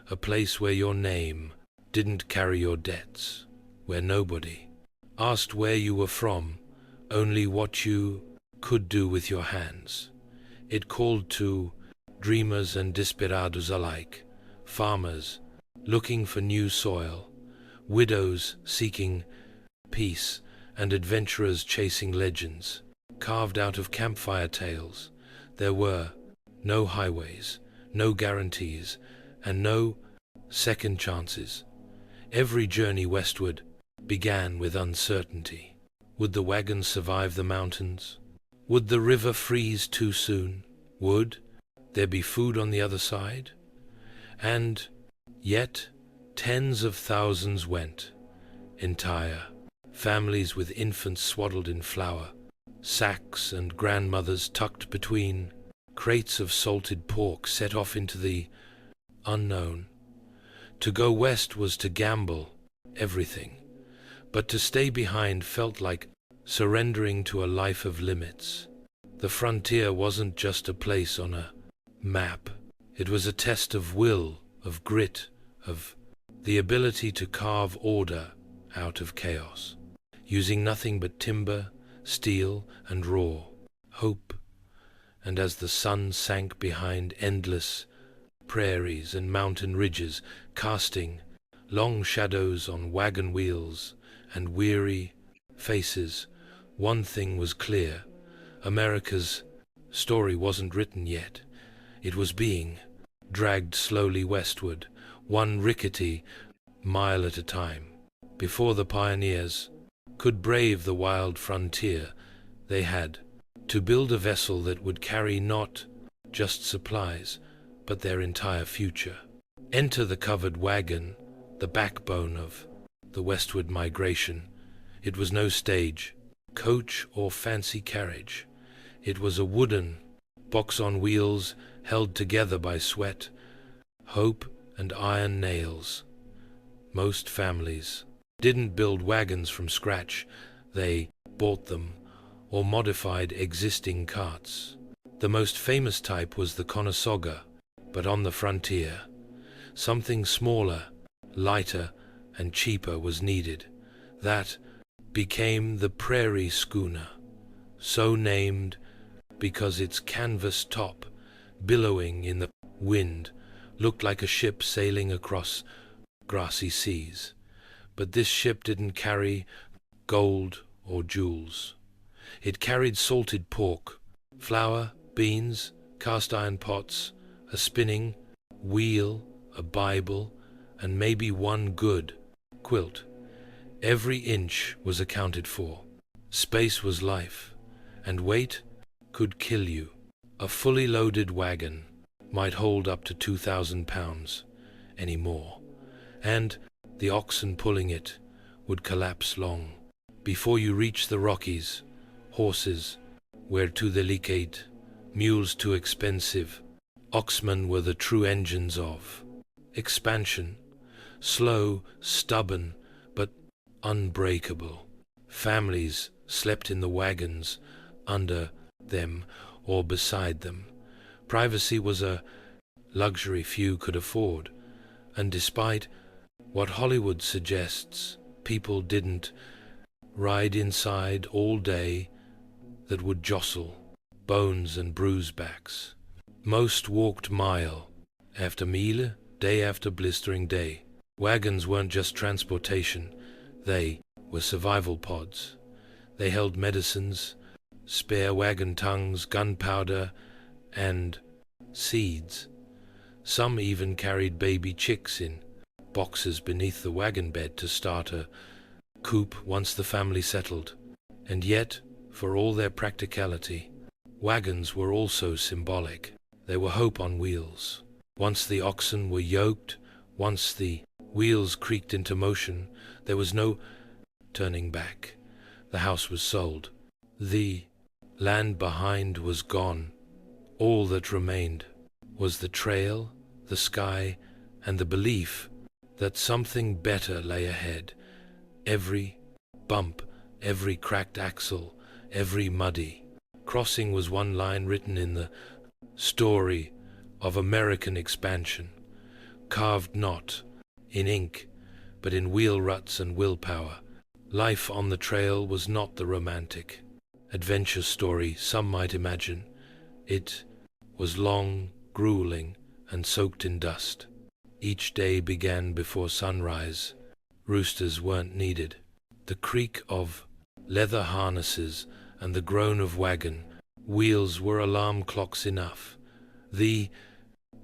a place where your name didn't carry your debts, where nobody asked where you were from, only what you could do with your hands. It called to dreamers and desperados alike, farmers looking for new soil, widows seeking peace, and adventurers chasing legends carved out of campfire tales. There were no highways, no guarantees, and no second chances. Every journey westward began with uncertainty. Would the wagons survive the mountains? Would the river freeze too soon? Would there be food on the other side? And yet tens of thousands went, entire families with infants swaddled in flour, sacks and grandmothers tucked between crates of salted pork, set off into the unknown. To go west was to gamble everything, but to stay behind felt like surrendering to a life of limits. The frontier wasn't just a place on a map. It was a test of will, of grit, of the ability to carve order out of chaos, using nothing but timber, steel, and raw hope. And as the sun sank behind endless prairies and mountain ridges, casting long shadows on wagon wheels and weary faces, one thing was clear. America's story wasn't written yet. It was being dragged slowly westward, one rickety mile at a time. Before the pioneers could brave the wild frontier, they had to build a vessel that would carry not just supplies, but their entire future. Enter the covered wagon, the backbone of the westward migration. It was no stage, coach, or fancy carriage. It was a wooden box on wheels held together by sweat, hope, and iron nails. Most families didn't build wagons from scratch, they bought them or modified existing carts. The most famous type was the Conestoga, but on the frontier, something smaller, lighter, and cheaper was needed. That became the prairie schooner, so named because its canvas top, billowing in the wind, looked like a ship sailing across grassy seas. But this ship didn't carry gold or jewels. It carried salted pork, flour, beans, cast iron pots, a spinning wheel, a Bible, and maybe one good quilt. Every inch was accounted for. Space was life, and weight could kill you. A fully loaded wagon might hold up to 2,000 pounds, any more, and the oxen pulling it would collapse long. Before you reached the Rockies, horses were too delicate, mules too expensive. Oxmen were the true engines of expansion, slow, stubborn, but unbreakable. Families slept in the wagons, under them or beside them. Privacy was a luxury few could afford, and despite what Hollywood suggests, people didn't ride inside all day that would jostle bones and bruise backs. Most walked mile after meal, day after blistering day. Wagons weren't just transportation, they were survival pods. They held medicines, spare wagon tongues, gunpowder, and seeds. Some even carried baby chicks in boxes beneath the wagon bed to start a coop once the family settled. And yet, for all their practicality, wagons were also symbolic. They were hope on wheels. Once the oxen were yoked, once the wheels creaked into motion, there was no turning back. The house was sold. The land behind was gone. All that remained was the trail, the sky, and the belief that something better lay ahead. Every bump, every cracked axle, every muddy crossing was one line written in the story of American expansion, carved not in ink, but in wheel ruts and willpower. Life on the trail was not the romantic adventure story some might imagine. It was long, grueling, and soaked in dust. Each day began before sunrise. Roosters weren't needed. The creak of leather harnesses and the groan of wagon wheels were alarm clocks enough. The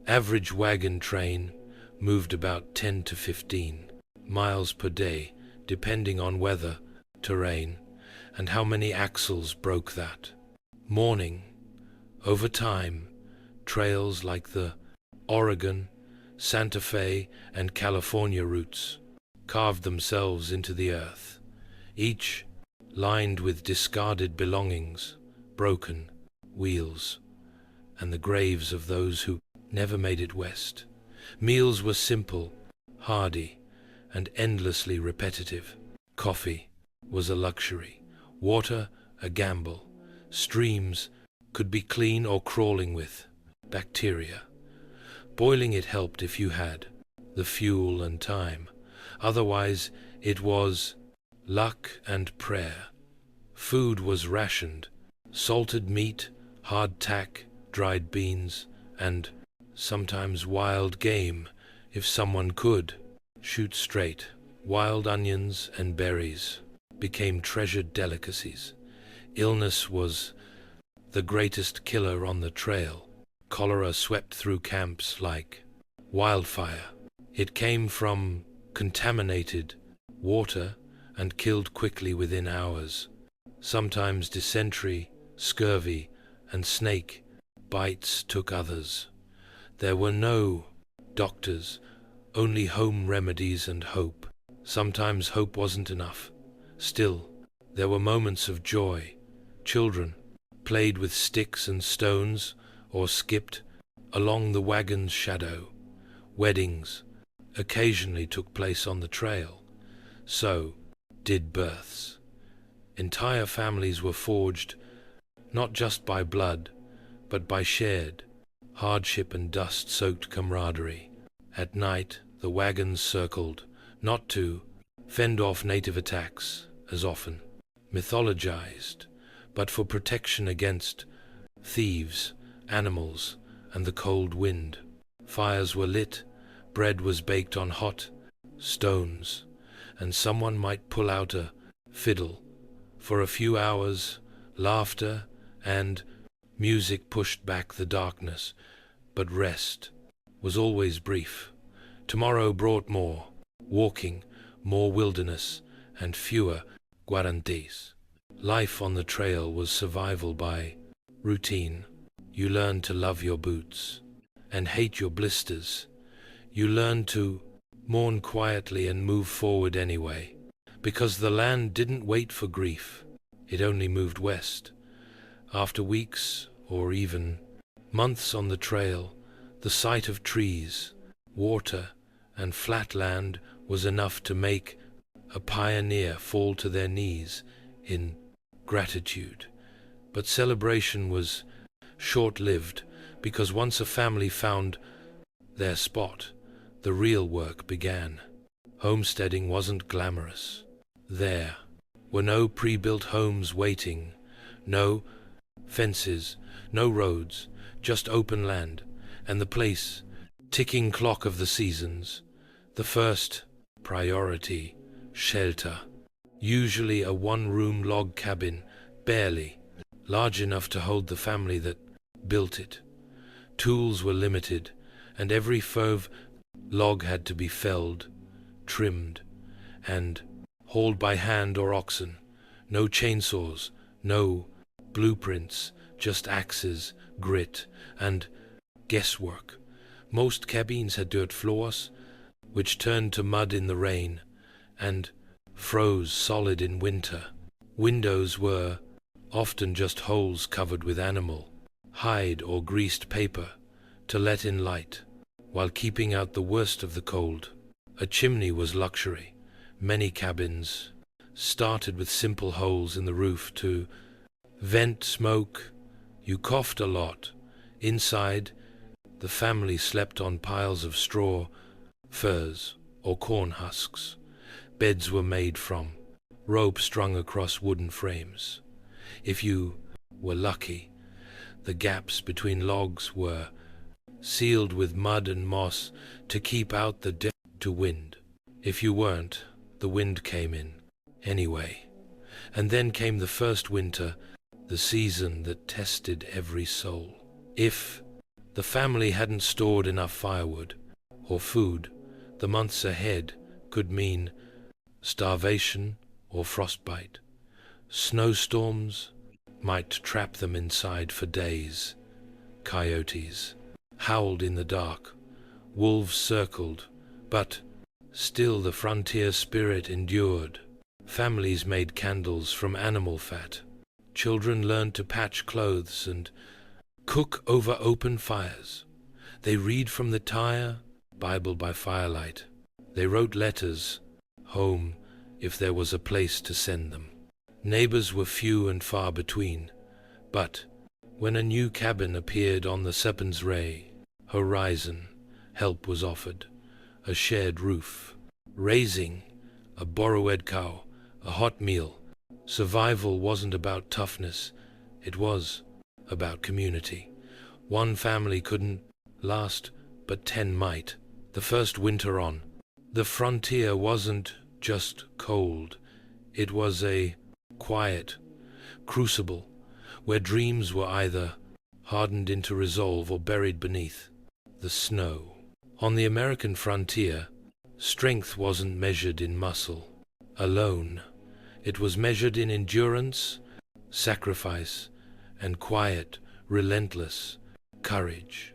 average wagon train moved about 10 to 15 miles per day, depending on weather, terrain, and how many axles broke that morning. Over time, trails like the Oregon, Santa Fe, and California routes carved themselves into the earth, each lined with discarded belongings, broken wheels, and the graves of those who never made it west. Meals were simple, hearty, and endlessly repetitive. Coffee was a luxury, water a gamble. Streams could be clean or crawling with bacteria. Boiling it helped if you had the fuel and time. Otherwise, it was luck and prayer. Food was rationed: salted meat, hardtack, dried beans, and sometimes wild game, if someone could shoot straight. Wild onions and berries became treasured delicacies. Illness was the greatest killer on the trail. Cholera swept through camps like wildfire. It came from contaminated water and killed quickly within hours. Sometimes dysentery, scurvy, and snake bites took others. There were no doctors, only home remedies and hope. Sometimes hope wasn't enough. Still, there were moments of joy. Children played with sticks and stones or skipped along the wagon's shadow. Weddings occasionally took place on the trail. So did births. Entire families were forged, not just by blood, but by shared hardship and dust-soaked camaraderie. At night, the wagons circled, not to fend off native attacks, as often mythologized, but for protection against thieves, animals, and the cold wind. Fires were lit, bread was baked on hot stones, and someone might pull out a fiddle. For a few hours, laughter and music pushed back the darkness, but rest was always brief. Tomorrow brought more walking, more wilderness, and fewer guarantees. Life on the trail was survival by routine. You learned to love your boots and hate your blisters. You learned to mourn quietly and move forward anyway, because the land didn't wait for grief. It only moved west. After weeks, or even months on the trail, the sight of trees, water, and flat land was enough to make a pioneer fall to their knees in gratitude. But celebration was short-lived, because once a family found their spot, the real work began. Homesteading wasn't glamorous. There were no pre-built homes waiting, no fences, no roads, just open land, and the place, ticking clock of the seasons. The first priority, shelter, usually a one-room log cabin, barely large enough to hold the family that built it. Tools were limited, and every fove log had to be felled, trimmed, and hauled by hand or oxen. No chainsaws, no blueprints, just axes, grit, and guesswork. Most cabins had dirt floors, which turned to mud in the rain, and froze solid in winter. Windows were often just holes covered with animal hide or greased paper to let in light, while keeping out the worst of the cold. A chimney was luxury. Many cabins started with simple holes in the roof to vent smoke. You coughed a lot. Inside, the family slept on piles of straw, furs, or corn husks. Beds were made from rope strung across wooden frames. If you were lucky, the gaps between logs were sealed with mud and moss to keep out the to wind. If you weren't, the wind came in anyway. And then came the first winter, the season that tested every soul. If the family hadn't stored enough firewood or food, the months ahead could mean starvation or frostbite. Snowstorms might trap them inside for days. Coyotes howled in the dark. Wolves circled, but still the frontier spirit endured. Families made candles from animal fat. Children learned to patch clothes and cook over open fires. They read from the Tire Bible by firelight. They wrote letters home if there was a place to send them. Neighbors were few and far between, but when a new cabin appeared on the Serpent's Ray horizon, help was offered. A shared roof, raising a borrowed cow, a hot meal. Survival wasn't about toughness, it was about community. One family couldn't last, but 10 might. The first winter on the frontier wasn't just cold, it was a quiet crucible where dreams were either hardened into resolve or buried beneath the snow. On the American frontier, strength wasn't measured in muscle alone. It was measured in endurance, sacrifice, and quiet, relentless courage.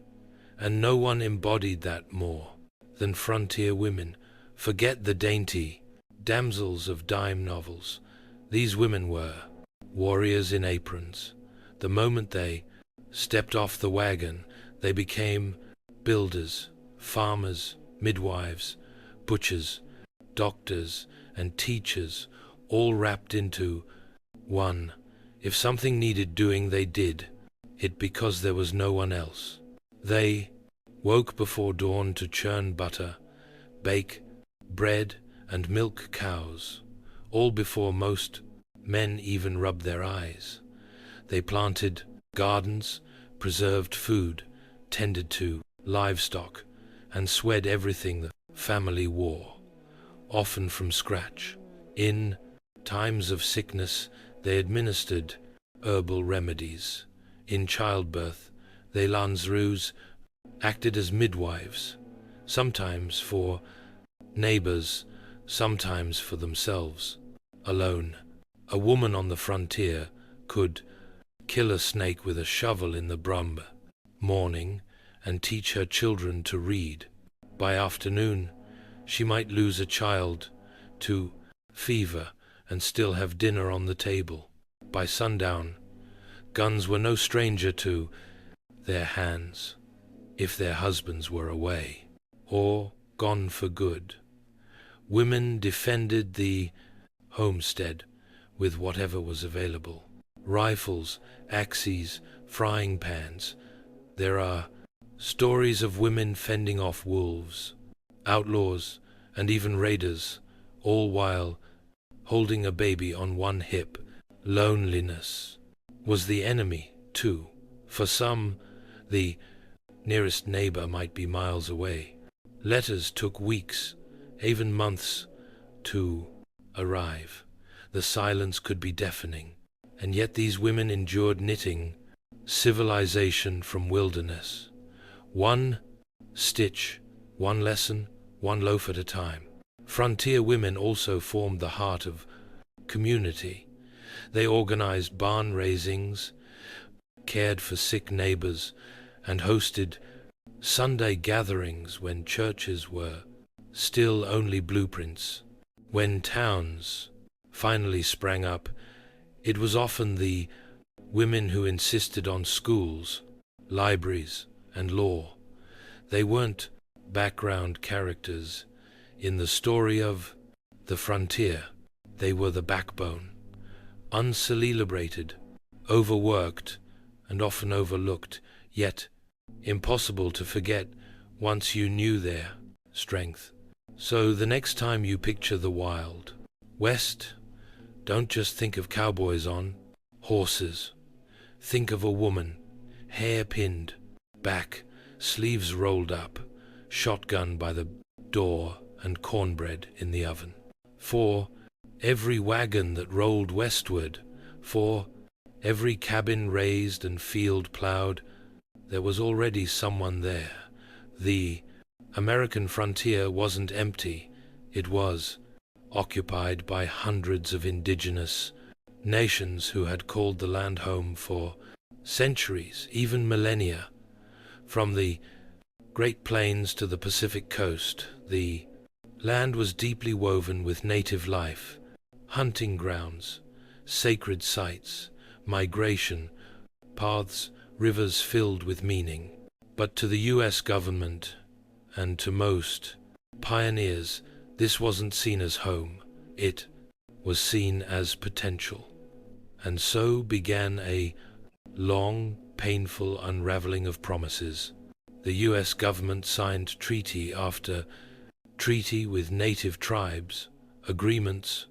And no one embodied that more than frontier women. Forget the dainty damsels of dime novels. These women were warriors in aprons. The moment they stepped off the wagon, they became builders, farmers, midwives, butchers, doctors, and teachers, all wrapped into one. If something needed doing, they did it because there was no one else. They woke before dawn to churn butter, bake bread, and milk cows, all before most men even rubbed their eyes. They planted gardens, preserved food, tended to livestock, and swed everything the family wore, often from scratch. In times of sickness, they administered herbal remedies. In childbirth, they Lanzroos acted as midwives, sometimes for neighbors, sometimes for themselves alone. A woman on the frontier could kill a snake with a shovel in the brumb morning and teach her children to read. By afternoon, she might lose a child to fever and still have dinner on the table. By sundown, guns were no stranger to their hands if their husbands were away or gone for good. Women defended the homestead with whatever was available. Rifles, axes, frying pans. There are stories of women fending off wolves, outlaws, and even raiders, all while holding a baby on one hip. Loneliness was the enemy, too. For some, the nearest neighbor might be miles away. Letters took weeks, even months, to arrive. The silence could be deafening, and yet these women endured knitting civilization from wilderness. One stitch, one lesson, one loaf at a time. Frontier women also formed the heart of community. They organized barn raisings, cared for sick neighbors, and hosted Sunday gatherings when churches were still only blueprints. When towns finally sprang up, it was often the women who insisted on schools, libraries, and law. They weren't background characters in the story of the frontier. They were the backbone, uncelebrated, overworked, and often overlooked, yet impossible to forget once you knew their strength. So the next time you picture the Wild West, don't just think of cowboys on horses. Think of a woman, hair pinned back, sleeves rolled up, shotgun by the door, and cornbread in the oven. For every wagon that rolled westward, for every cabin raised and field plowed, there was already someone there. The American frontier wasn't empty. It was occupied by hundreds of indigenous nations who had called the land home for centuries, even millennia. From the Great Plains to the Pacific coast, the land was deeply woven with native life, hunting grounds, sacred sites, migration, paths, rivers filled with meaning. But to the U.S. government, and to most pioneers, this wasn't seen as home. It was seen as potential. And so began a long, painful unraveling of promises. The U.S. government signed treaty after treaty with native tribes, agreements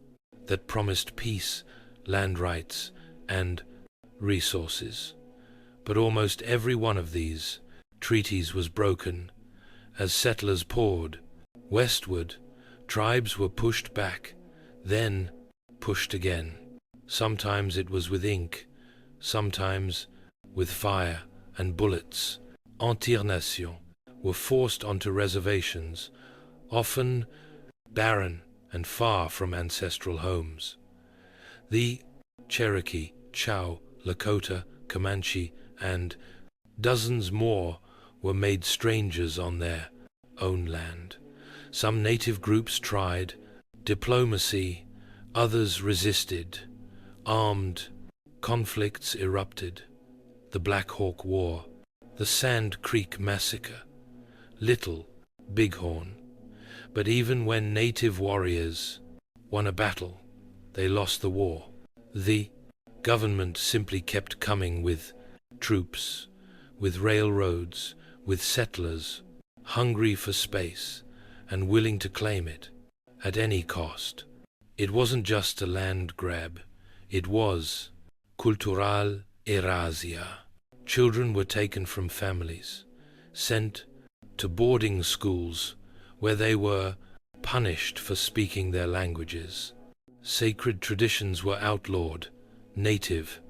that promised peace, land rights, and resources. But almost every one of these treaties was broken. As settlers poured westward, tribes were pushed back, then pushed again. Sometimes it was with ink, sometimes with fire and bullets. Entières nations were forced onto reservations, often barren and far from ancestral homes. The Cherokee, Chow, Lakota, Comanche, and dozens more were made strangers on their own land. Some native groups tried diplomacy, others resisted. Armed conflicts erupted. The Black Hawk War, the Sand Creek Massacre, Little Bighorn. But even when native warriors won a battle, they lost the war. The government simply kept coming with troops, with railroads, with settlers, hungry for space and willing to claim it at any cost. It wasn't just a land grab, it was cultural erasia. Children were taken from families, sent to boarding schools where they were punished for speaking their languages. Sacred traditions were outlawed. Native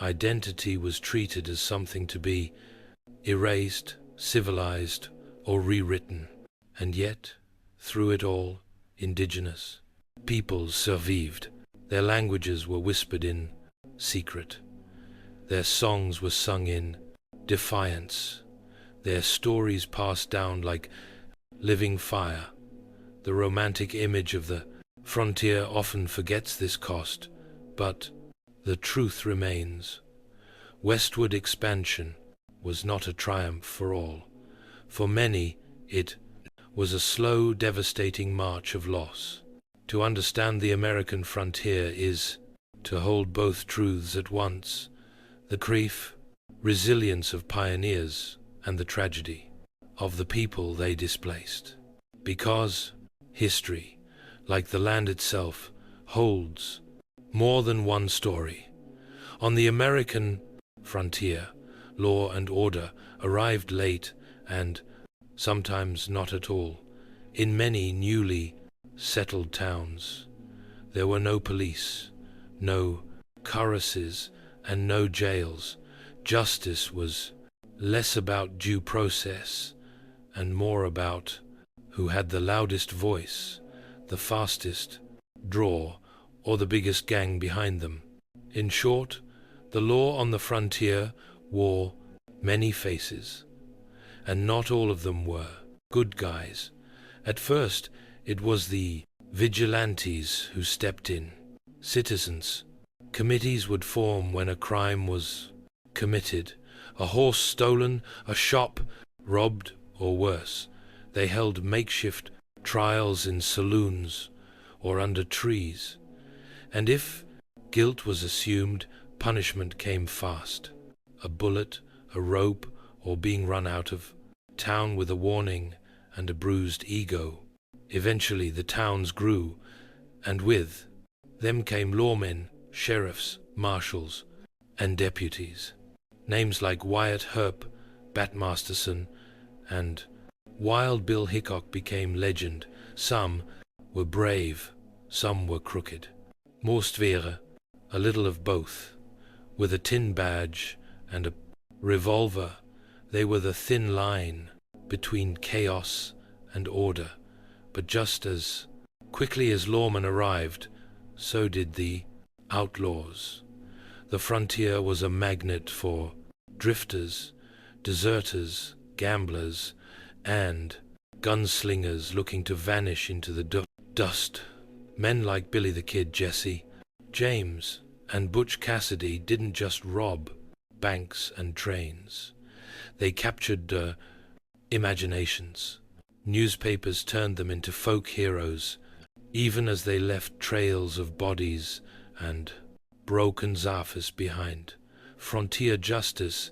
identity was treated as something to be erased, civilized, or rewritten. And yet, through it all, indigenous peoples survived. Their languages were whispered in secret. Their songs were sung in defiance. Their stories passed down like living fire. The romantic image of the frontier often forgets this cost, but the truth remains. Westward expansion was not a triumph for all. For many, it was a slow, devastating march of loss. To understand the American frontier is to hold both truths at once: the grief, resilience of pioneers, and the tragedy of the people they displaced. Because history, like the land itself, holds more than one story. On the American frontier, law and order arrived late and sometimes not at all. In many newly settled towns, there were no police, no cuirasses, and no jails. Justice was less about due process and more about who had the loudest voice, the fastest draw, or the biggest gang behind them. In short, the law on the frontier wore many faces, and not all of them were good guys. At first, it was the vigilantes who stepped in. Citizens committees would form when a crime was committed, a horse stolen, a shop robbed, or worse. They held makeshift trials in saloons or under trees, and if guilt was assumed, punishment came fast. A bullet, a rope, or being run out of town with a warning and a bruised ego. Eventually the towns grew, and with them came lawmen, sheriffs, marshals, and deputies. Names like Wyatt Earp, Bat Masterson, and Wild Bill Hickok became legend. Some were brave, some were crooked. Most wäre a little of both. With a tin badge and a revolver, they were the thin line between chaos and order. But just as quickly as lawmen arrived, so did the outlaws. The frontier was a magnet for drifters, deserters, gamblers, and gunslingers looking to vanish into the dust. Men like Billy the Kid, Jesse, James, and Butch Cassidy didn't just rob banks and trains. They captured imaginations. Newspapers turned them into folk heroes, even as they left trails of bodies and broken Zafis behind. Frontier justice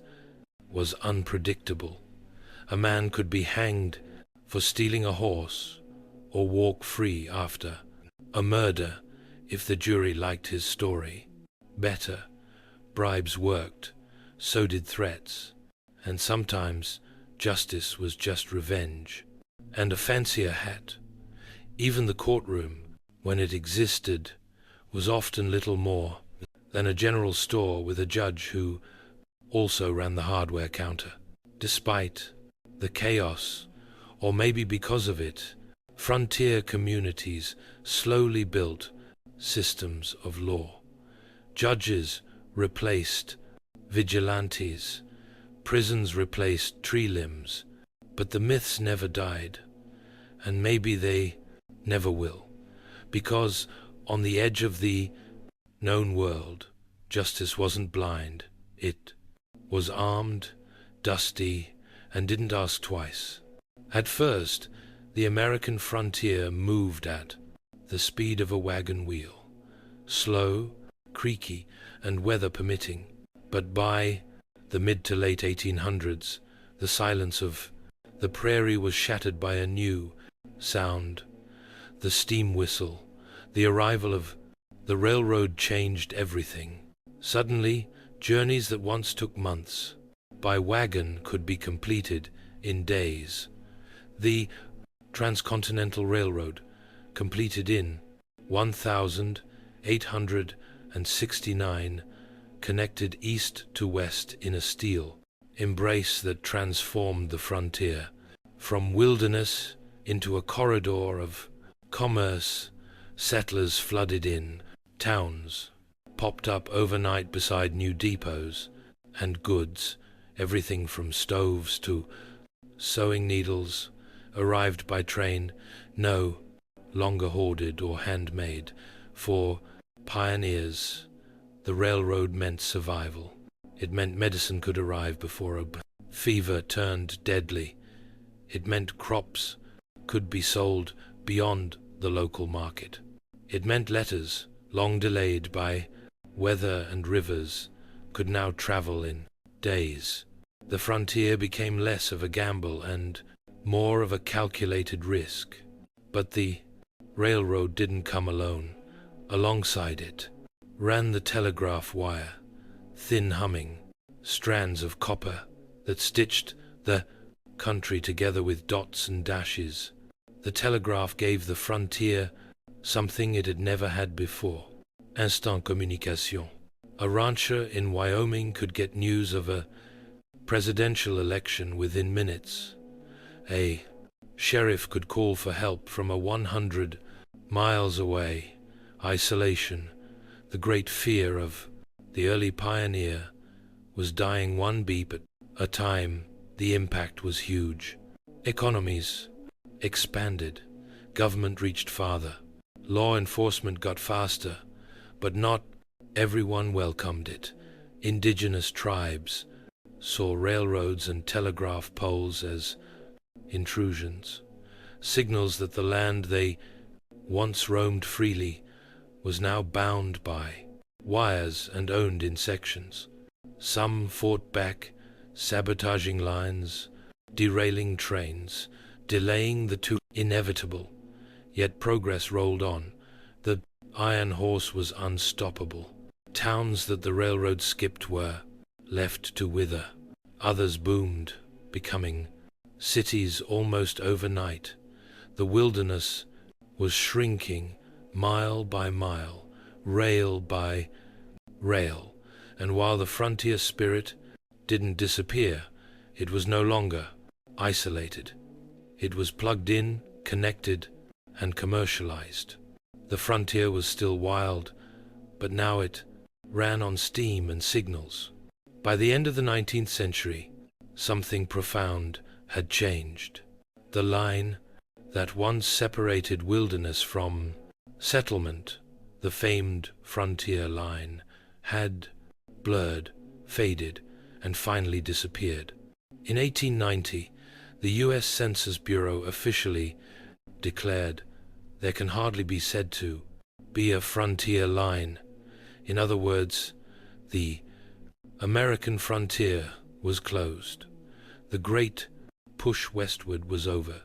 was unpredictable. A man could be hanged for stealing a horse or walk free after a murder if the jury liked his story better. Bribes worked, so did threats, and sometimes justice was just revenge and a fancier hat. Even the courtroom, when it existed, was often little more than a general store with a judge who also ran the hardware counter. Despite the chaos, or maybe because of it, frontier communities slowly built systems of law. Judges replaced vigilantes, prisons replaced tree limbs, but the myths never died, and maybe they never will, because on the edge of the known world, justice wasn't blind. It was armed, dusty, and didn't ask twice. At first, The American frontier moved at the speed of a wagon wheel, slow, creaky, and weather permitting. But by the mid to late 1800s, the silence of the prairie was shattered by a new sound, the steam whistle. The arrival of the railroad changed everything. Suddenly, journeys that once took months by wagon could be completed in days. The Transcontinental Railroad, completed in 1869, connected east to west in a steel embrace that transformed the frontier from wilderness into a corridor of commerce. Settlers flooded in, towns popped up overnight beside new depots, and goods, everything from stoves to sewing needles, arrived by train, no longer hoarded or handmade. For pioneers, the railroad meant survival. It meant medicine could arrive before a fever turned deadly. It meant crops could be sold beyond the local market. It meant letters, long delayed by weather and rivers, could now travel in days. The frontier became less of a gamble and more of a calculated risk. But the railroad didn't come alone. Alongside it ran the telegraph wire, thin humming strands of copper that stitched the country together with dots and dashes. The telegraph gave the frontier something it had never had before: instant communication. A rancher in Wyoming could get news of a presidential election within minutes. A sheriff could call for help from 100 miles away. Isolation, the great fear of the early pioneer, was dying one beep at a time. The impact was huge. Economies expanded. Government reached farther. Law enforcement got faster, but not everyone welcomed it. Indigenous tribes saw railroads and telegraph poles as intrusions, signals that the land they once roamed freely was now bound by wires and owned in sections. Some fought back, sabotaging lines, derailing trains, delaying the too inevitable. Yet progress rolled on. The iron horse was unstoppable. Towns that the railroad skipped were left to wither. Others boomed, becoming cities almost overnight. The wilderness was shrinking mile by mile, rail by rail, and while the frontier spirit didn't disappear, it was no longer isolated. It was plugged in, connected, and commercialized. The frontier was still wild, but now it ran on steam and signals. By the end of the 19th century, something profound had changed. The line that once separated wilderness from settlement, the famed frontier line, had blurred, faded, and finally disappeared. In 1890, the U.S. Census Bureau officially declared there can hardly be said to be a frontier line. In other words, the American frontier was closed. The great push westward was over.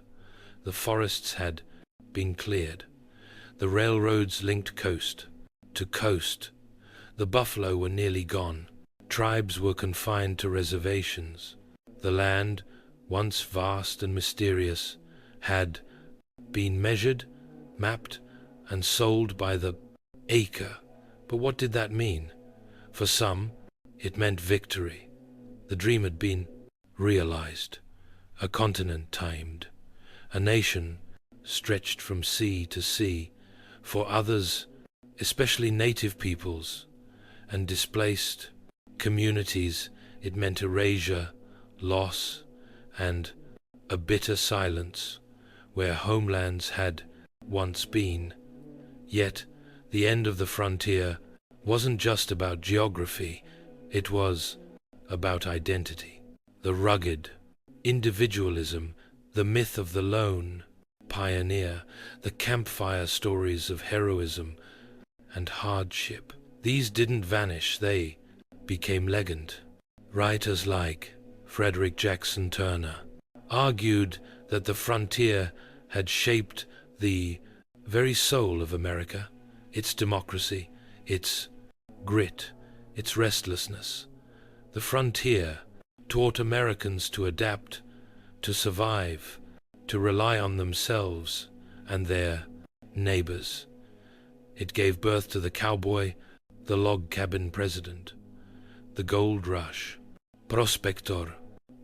The forests had been cleared. The railroads linked coast to coast. The buffalo were nearly gone. Tribes were confined to reservations. The land, once vast and mysterious, had been measured, mapped, and sold by the acre. But what did that mean? For some, it meant victory. The dream had been realized. A continent tamed. A nation stretched from sea to sea. For others, especially native peoples and displaced communities, it meant erasure, loss, and a bitter silence where homelands had once been. Yet, the end of the frontier wasn't just about geography, it was about identity. The rugged individualism, the myth of the lone pioneer, the campfire stories of heroism and hardship. These didn't vanish, they became legend. Writers like Frederick Jackson Turner argued that the frontier had shaped the very soul of America, its democracy, its grit, its restlessness. The frontier taught Americans to adapt, to survive, to rely on themselves and their neighbors. It gave birth to the cowboy, the log cabin president, the gold rush, prospector,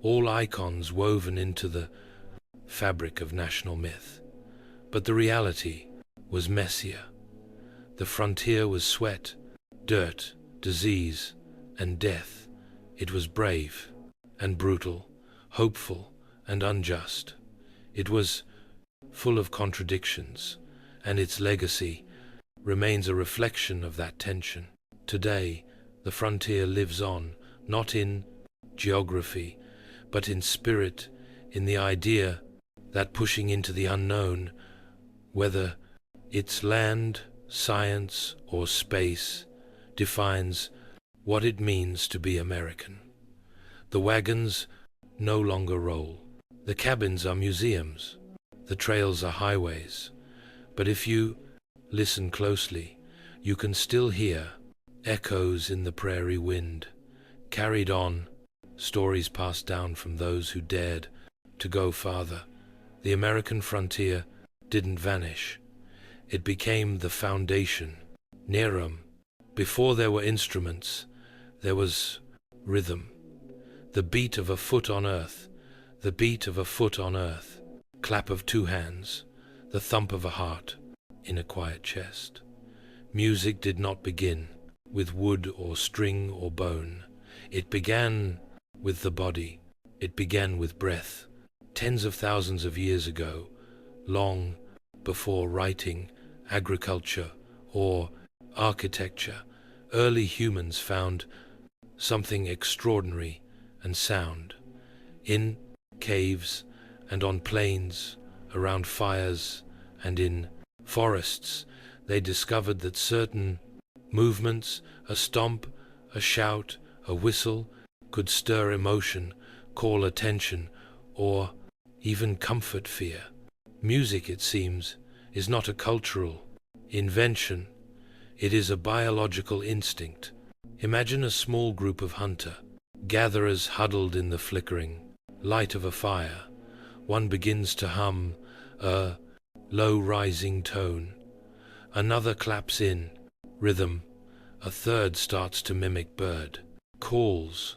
all icons woven into the fabric of national myth. But the reality was messier. The frontier was sweat, dirt, disease, and death. It was brave and brutal, hopeful and unjust. It was full of contradictions, and its legacy remains a reflection of that tension. Today, the frontier lives on, not in geography, but in spirit, in the idea that pushing into the unknown, whether it's land, science, or space, defines what it means to be American. The wagons no longer roll. The cabins are museums. The trails are highways. But if you listen closely, you can still hear echoes in the prairie wind, carried on, stories passed down from those who dared to go farther. The American frontier didn't vanish. It became the foundation. Near 'em, before there were instruments, there was rhythm. The beat of a foot on earth, the beat of a foot on earth, clap of two hands, the thump of a heart in a quiet chest. Music did not begin with wood or string or bone. It began with the body. It began with breath. Tens of thousands of years ago, long before writing, agriculture, or architecture, early humans found something extraordinary and sound. In caves and on plains, around fires and in forests, they discovered that certain movements, a stomp, a shout, a whistle, could stir emotion, call attention, or even comfort fear. Music, it seems, is not a cultural invention. It is a biological instinct. Imagine a small group of hunter-gatherers huddled in the flickering light of a fire. One begins to hum a low-rising tone. Another claps in rhythm. A third starts to mimic bird calls.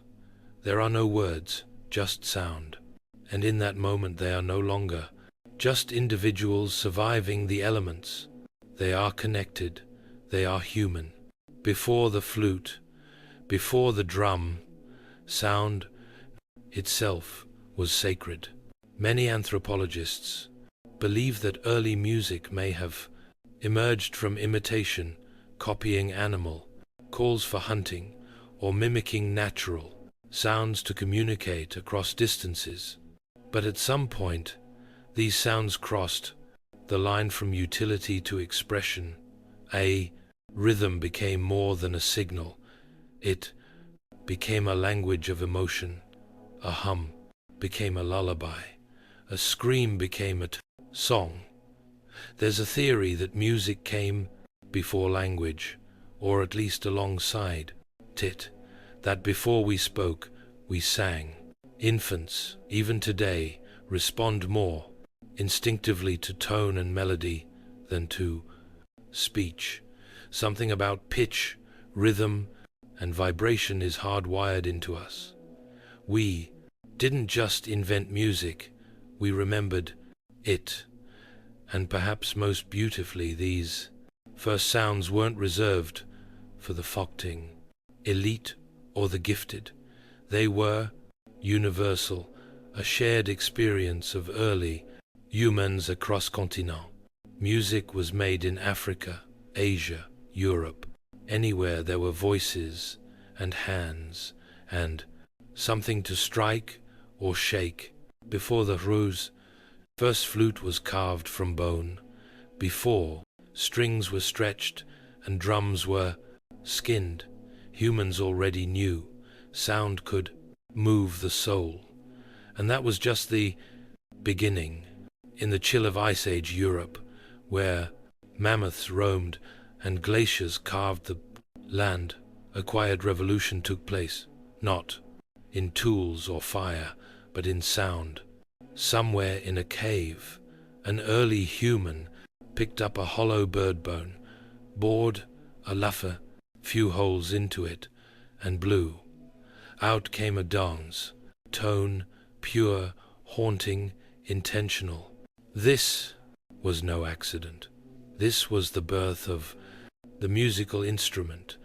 There are no words, just sound. And in that moment they are no longer just individuals surviving the elements. They are connected. They are human. Before the flute, before the drum, sound itself was sacred. Many anthropologists believe that early music may have emerged from imitation, copying animal calls for hunting, or mimicking natural sounds to communicate across distances. But at some point, these sounds crossed the line from utility to expression. A rhythm became more than a signal. It became a language of emotion. A hum became a lullaby. A scream became a song. There's a theory that music came before language, or at least alongside it, that before we spoke, we sang. Infants, even today, respond more instinctively to tone and melody than to speech. Something about pitch, rhythm, and vibration is hardwired into us. We didn't just invent music, we remembered it. And perhaps most beautifully, these first sounds weren't reserved for the Fokting elite or the gifted. They were universal, a shared experience of early humans across continents. Music was made in Africa, Asia, Europe. Anywhere there were voices and hands and something to strike or shake. Before the ruse, First flute was carved from bone. Before, strings were stretched and drums were skinned. Humans already knew sound could move the soul. And that was just the beginning. In the chill of Ice Age Europe, where mammoths roamed and glaciers carved the land, a quiet revolution took place, not in tools or fire, but in sound. Somewhere in a cave, an early human picked up a hollow bird bone, bored a luffer, few holes into it, and blew. Out came a dance, tone, pure, haunting, intentional. This was no accident. This was the birth of the musical instrument.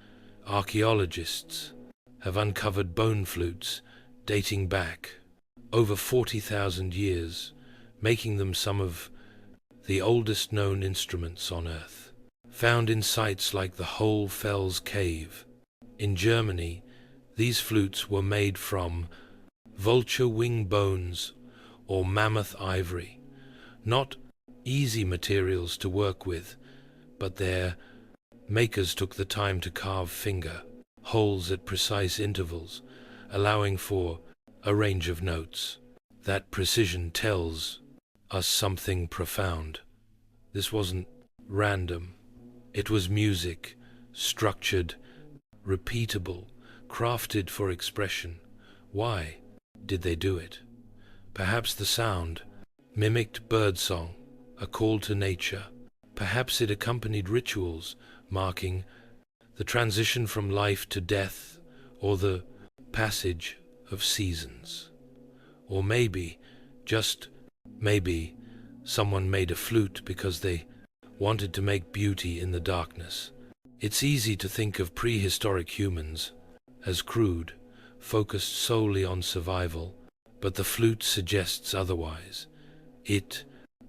Archaeologists have uncovered bone flutes dating back over 40,000 years, making them some of the oldest known instruments on Earth. Found in sites like the Hole Fels Cave. In Germany, these flutes were made from vulture wing bones or mammoth ivory. Not easy materials to work with, but their makers took the time to carve finger holes at precise intervals, allowing for a range of notes. That precision tells us something profound. This wasn't random. It was music, structured, repeatable, crafted for expression. Why did they do it? Perhaps the sound mimicked birdsong, a call to nature. Perhaps it accompanied rituals marking the transition from life to death or the passage of seasons. Or maybe, just maybe, someone made a flute because they wanted to make beauty in the darkness. It's easy to think of prehistoric humans as crude, focused solely on survival, but the flute suggests otherwise. It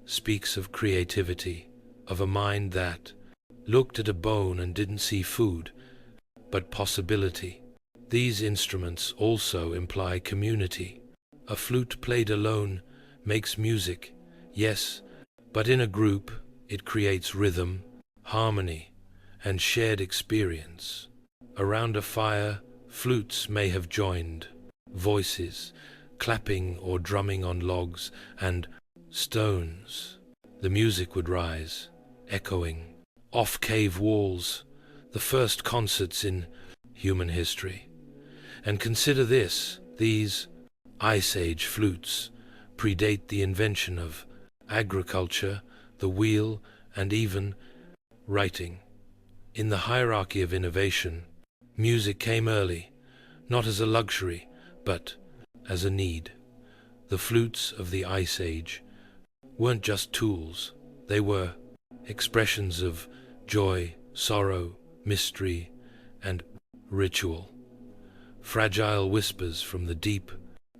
speaks of creativity, of a mind that looked at a bone and didn't see food, but possibility. These instruments also imply community. A flute played alone makes music, yes, but in a group it creates rhythm, harmony, and shared experience. Around a fire, flutes may have joined, voices, clapping or drumming on logs and stones. The music would rise, echoing off cave walls, the first concerts in human history. And consider this, these Ice Age flutes predate the invention of agriculture, the wheel, and even writing. In the hierarchy of innovation, music came early, not as a luxury, but as a need. The flutes of the Ice Age weren't just tools, they were expressions of joy, sorrow, mystery, and ritual. Fragile whispers from the deep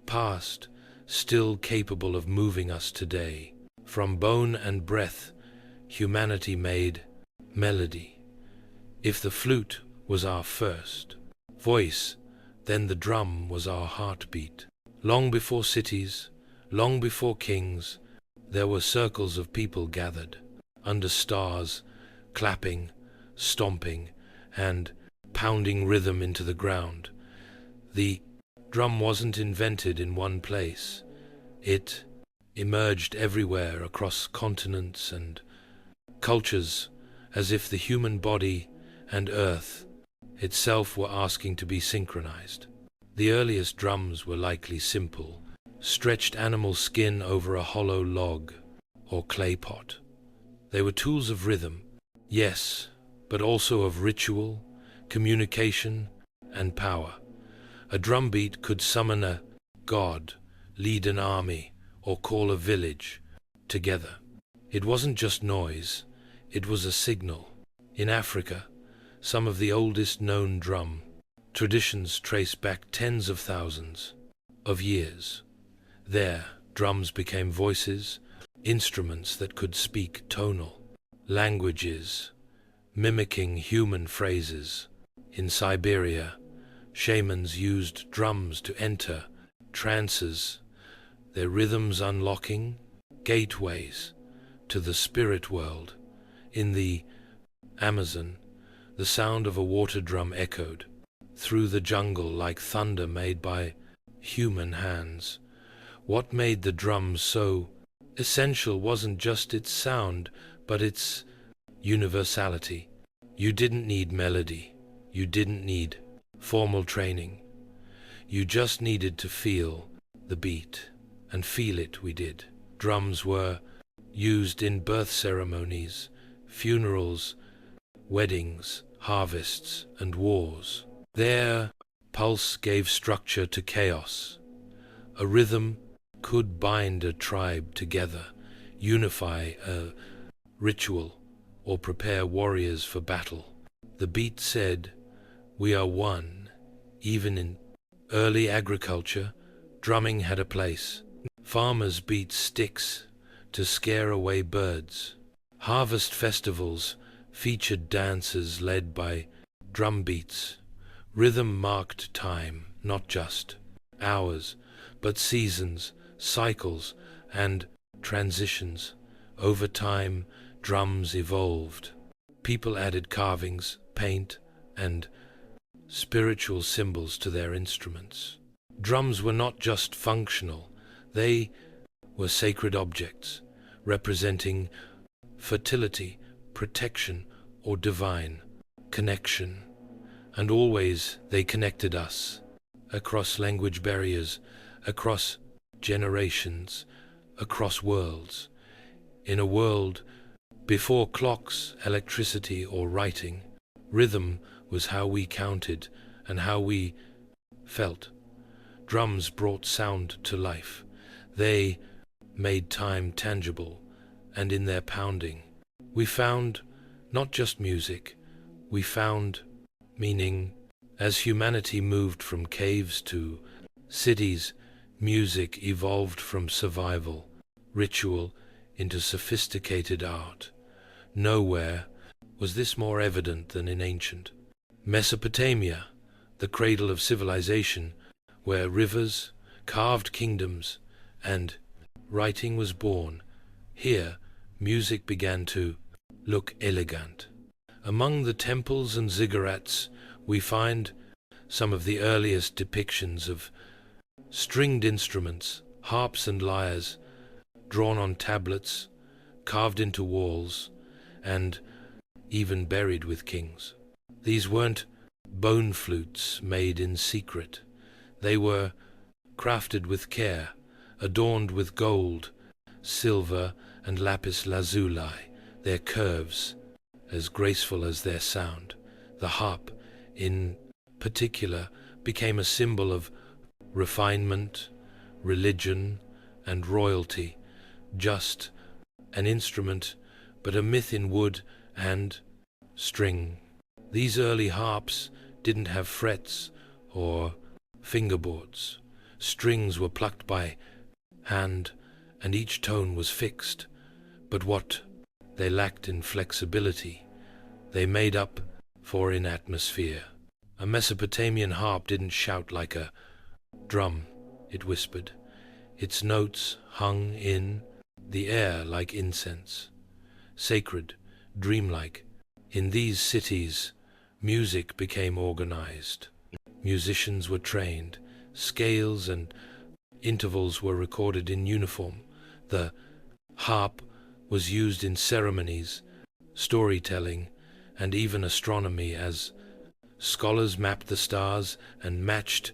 past, still capable of moving us today. From bone and breath, humanity made melody. If the flute was our first voice, then the drum was our heartbeat. Long before cities, long before kings, there were circles of people gathered, under stars, clapping, stomping, and pounding rhythm into the ground. The drum wasn't invented in one place. It emerged everywhere across continents and cultures, as if the human body and earth itself were asking to be synchronized. The earliest drums were likely simple, stretched animal skin over a hollow log or clay pot. They were tools of rhythm, yes, but also of ritual, communication, and power. A drum beat could summon a god, lead an army, or call a village together. It wasn't just noise, it was a signal. In Africa, some of the oldest known drum traditions trace back tens of thousands of years. There, drums became voices, instruments that could speak tonal languages, mimicking human phrases. In Siberia, shamans used drums to enter trances, their rhythms unlocking gateways to the spirit world. In the Amazon, the sound of a water drum echoed through the jungle like thunder made by human hands. What made the drum so essential wasn't just its sound, but its universality. You didn't need melody. You didn't need formal training. You just needed to feel the beat. And feel it we did. Drums were used in birth ceremonies, funerals, weddings, harvests, and wars. Their pulse gave structure to chaos. A rhythm could bind a tribe together, unify a ritual, or prepare warriors for battle. The beat said, "We are one." Even in early agriculture, drumming had a place. Farmers beat sticks to scare away birds. Harvest festivals featured dances led by drum beats. Rhythm marked time, not just hours, but seasons, cycles, and transitions. Over time, drums evolved. People added carvings, paint, and spiritual symbols to their instruments. Drums were not just functional, they were sacred objects, representing fertility, protection, or divine connection. And always they connected us, across language barriers, across generations, across worlds. In a world before clocks, electricity, or writing, rhythm was how we counted and how we felt. Drums brought sound to life. They made time tangible, and in their pounding, we found not just music, we found meaning. As humanity moved from caves to cities, music evolved from survival, ritual, into sophisticated art. Nowhere was this more evident than in ancient Mesopotamia, the cradle of civilization, where rivers carved kingdoms and writing was born. Here, music began to look elegant. Among the temples and ziggurats, we find some of the earliest depictions of stringed instruments, harps and lyres, drawn on tablets, carved into walls, and even buried with kings. These weren't bone flutes made in secret. They were crafted with care, adorned with gold, silver, and lapis lazuli, their curves as graceful as their sound. The harp, in particular, became a symbol of refinement, religion, and royalty, just an instrument, but a myth in wood and string. These early harps didn't have frets or fingerboards. Strings were plucked by hand, and each tone was fixed. But what they lacked in flexibility, they made up for in atmosphere. A Mesopotamian harp didn't shout like a drum, it whispered. Its notes hung in the air like incense, sacred, dreamlike. In these cities, music became organized. Musicians were trained, scales and intervals were recorded in uniform. The harp was used in ceremonies, storytelling, and even astronomy as scholars mapped the stars and matched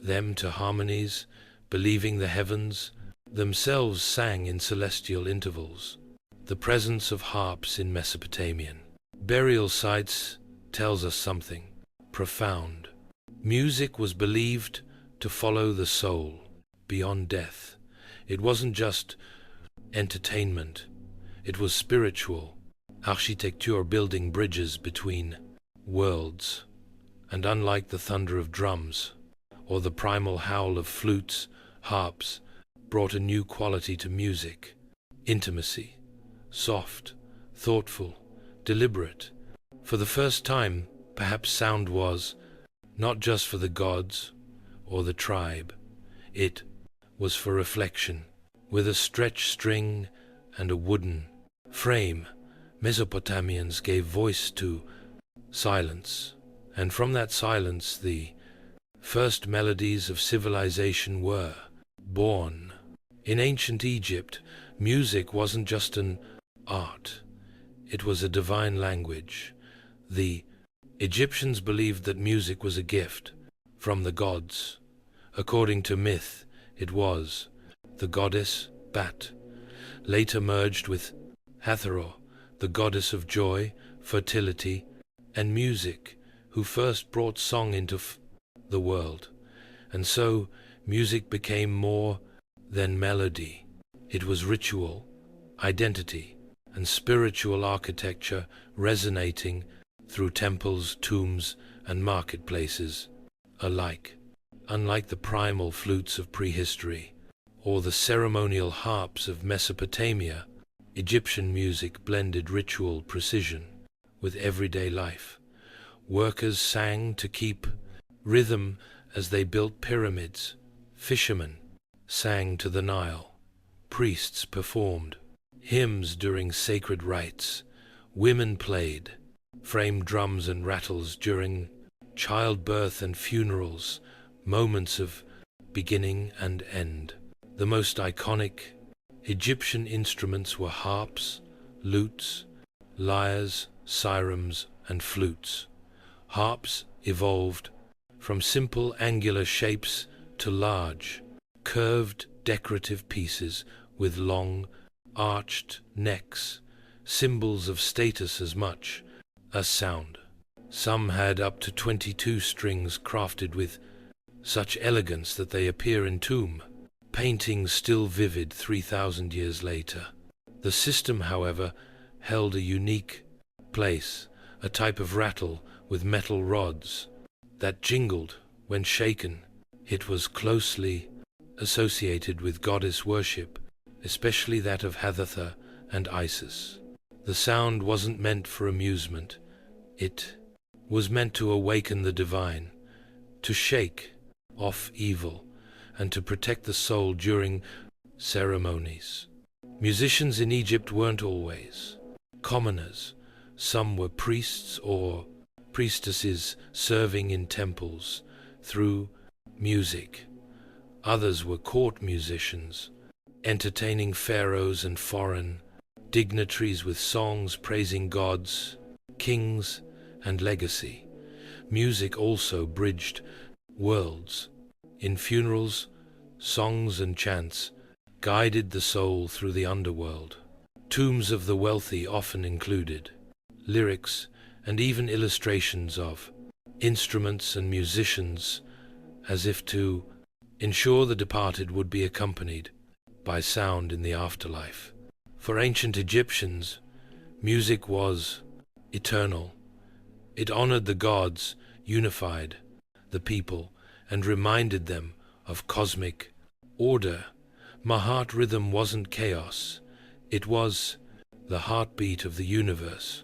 them to harmonies, believing the heavens themselves sang in celestial intervals. The presence of harps in Mesopotamian burial sites tells us something profound. Music was believed to follow the soul beyond death. It wasn't just entertainment, it was spiritual. Architecture building bridges between worlds. And unlike the thunder of drums or the primal howl of flutes, harps brought a new quality to music. Intimacy, soft, thoughtful, deliberate. For the first time, perhaps sound was not just for the gods or the tribe. It was for reflection, With a stretched string and a wooden frame, Mesopotamians gave voice to silence, and from that silence the first melodies of civilization were born. In ancient Egypt, music wasn't just an art, it was a divine language. The Egyptians believed that music was a gift from the gods. According to myth, it was the goddess Bat, later merged with Hathor, the goddess of joy, fertility, and music, who first brought song into the world. And so music became more than melody. It was ritual, identity, and spiritual architecture resonating through temples, tombs, and marketplaces alike. Unlike the primal flutes of prehistory or the ceremonial harps of Mesopotamia, Egyptian music blended ritual precision with everyday life. Workers sang to keep rhythm as they built pyramids. Fishermen sang to the Nile. Priests performed hymns during sacred rites. Women played framed drums and rattles during childbirth and funerals, moments of beginning and end. The most iconic Egyptian instruments were harps, lutes, lyres, sirens, and flutes. Harps evolved from simple angular shapes to large, curved decorative pieces with long, arched necks, symbols of status as much as sound. Some had up to 22 strings crafted with such elegance that they appear in tomb paintings still vivid 3,000 years later. The system, however, held a unique place, a type of rattle with metal rods that jingled when shaken. It was closely associated with goddess worship, especially that of Hathor and Isis. The sound wasn't meant for amusement. It was meant to awaken the divine, to shake off evil, and to protect the soul during ceremonies. Musicians in Egypt weren't always commoners. Some were priests or priestesses serving in temples through music. Others were court musicians, entertaining pharaohs and foreign dignitaries with songs praising gods, kings, and legacy. Music also bridged worlds. In funerals, songs and chants guided the soul through the underworld. Tombs of the wealthy often included lyrics and even illustrations of instruments and musicians, as if to ensure the departed would be accompanied by sound in the afterlife. For ancient Egyptians, music was eternal. It honored the gods, unified the people, and reminded them of cosmic order. Mahat rhythm wasn't chaos. It was the heartbeat of the universe.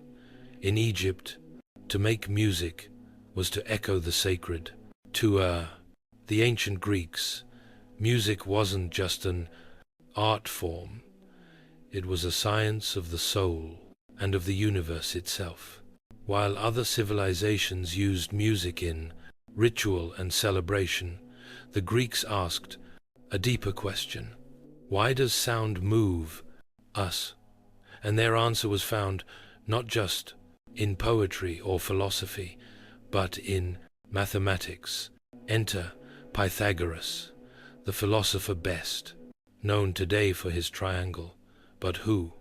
In Egypt, to make music was to echo the sacred. To the ancient Greeks, music wasn't just an art form. It was a science of the soul and of the universe itself. While other civilizations used music in ritual and celebration, the Greeks asked a deeper question. Why does sound move us? And their answer was found not just in poetry or philosophy, but in mathematics. Enter Pythagoras, the philosopher best known today for his triangle, but who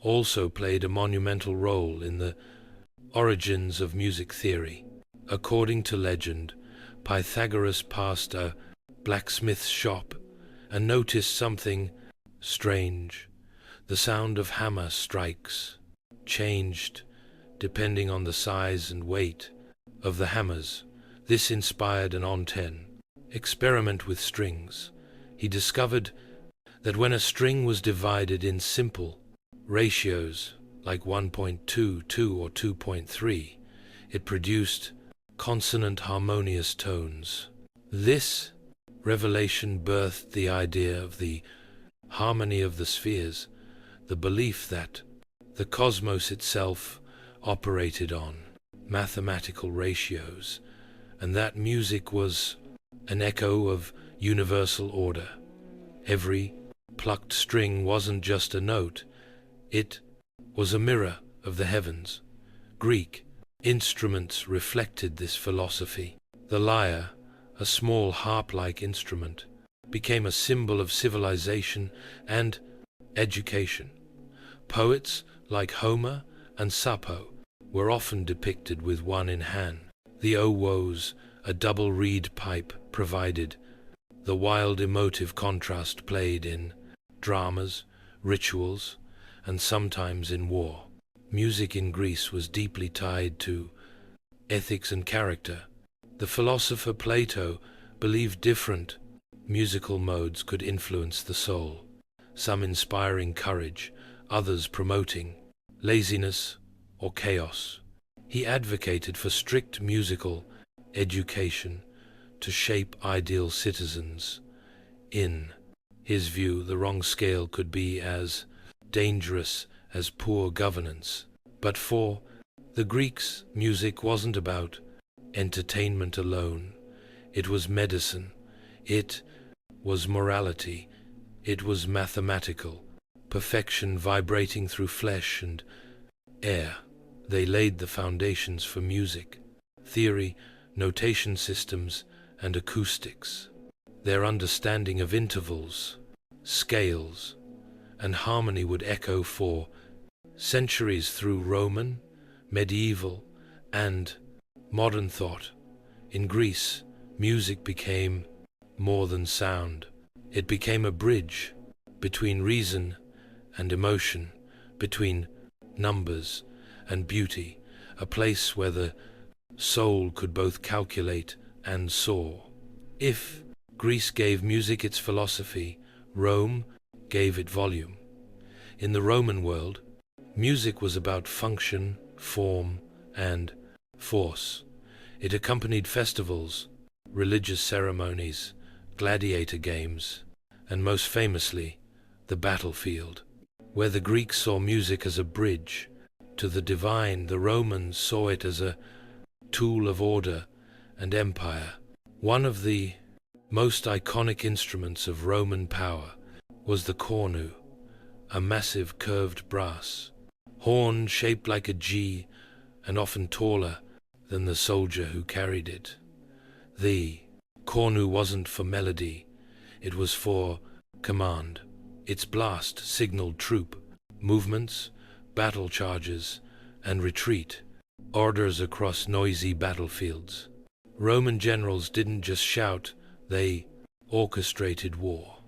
also played a monumental role in the origins of music theory. According to legend, Pythagoras passed a blacksmith's shop and noticed something strange. The sound of hammer strikes changed depending on the size and weight of the hammers. This inspired an on-10 experiment with strings. He discovered that when a string was divided in simple ratios, like 1.22 or 2.3, it produced consonant harmonious tones. This revelation birthed the idea of the harmony of the spheres, the belief that the cosmos itself operated on mathematical ratios, and that music was an echo of universal order. Every plucked string wasn't just a note, it was a mirror of the heavens. Greek instruments reflected this philosophy. The lyre, a small harp-like instrument, became a symbol of civilization and education. Poets like Homer and Sappho were often depicted with one in hand. The owoes, a double reed pipe, provided the wild emotive contrast played in dramas, rituals, and sometimes in war. Music in Greece was deeply tied to ethics and character. The philosopher Plato believed different musical modes could influence the soul, some inspiring courage, others promoting laziness or chaos. He advocated for strict musical education to shape ideal citizens. In his view, the wrong scale could be as dangerous as poor governance. But for the Greeks, music wasn't about entertainment alone. It was medicine. It was morality. It was mathematical perfection vibrating through flesh and air. They laid the foundations for music, theory, notation systems, and acoustics. Their understanding of intervals, scales, and harmony would echo for centuries through Roman, medieval, and modern thought. In Greece, music became more than sound. It became a bridge between reason and emotion, between numbers and beauty, a place where the soul could both calculate and soar. If Greece gave music its philosophy, Rome gave it volume. In the Roman world, music was about function, form, and force. It accompanied festivals, religious ceremonies, gladiator games, and most famously, the battlefield. Where the Greeks saw music as a bridge to the divine, the Romans saw it as a tool of order and empire. One of the most iconic instruments of Roman power was the cornu, a massive curved brass horn shaped like a G and often taller than the soldier who carried it. The cornu wasn't for melody, it was for command. Its blast signaled troop movements, battle charges, and retreat, orders across noisy battlefields. Roman generals didn't just shout, they orchestrated war.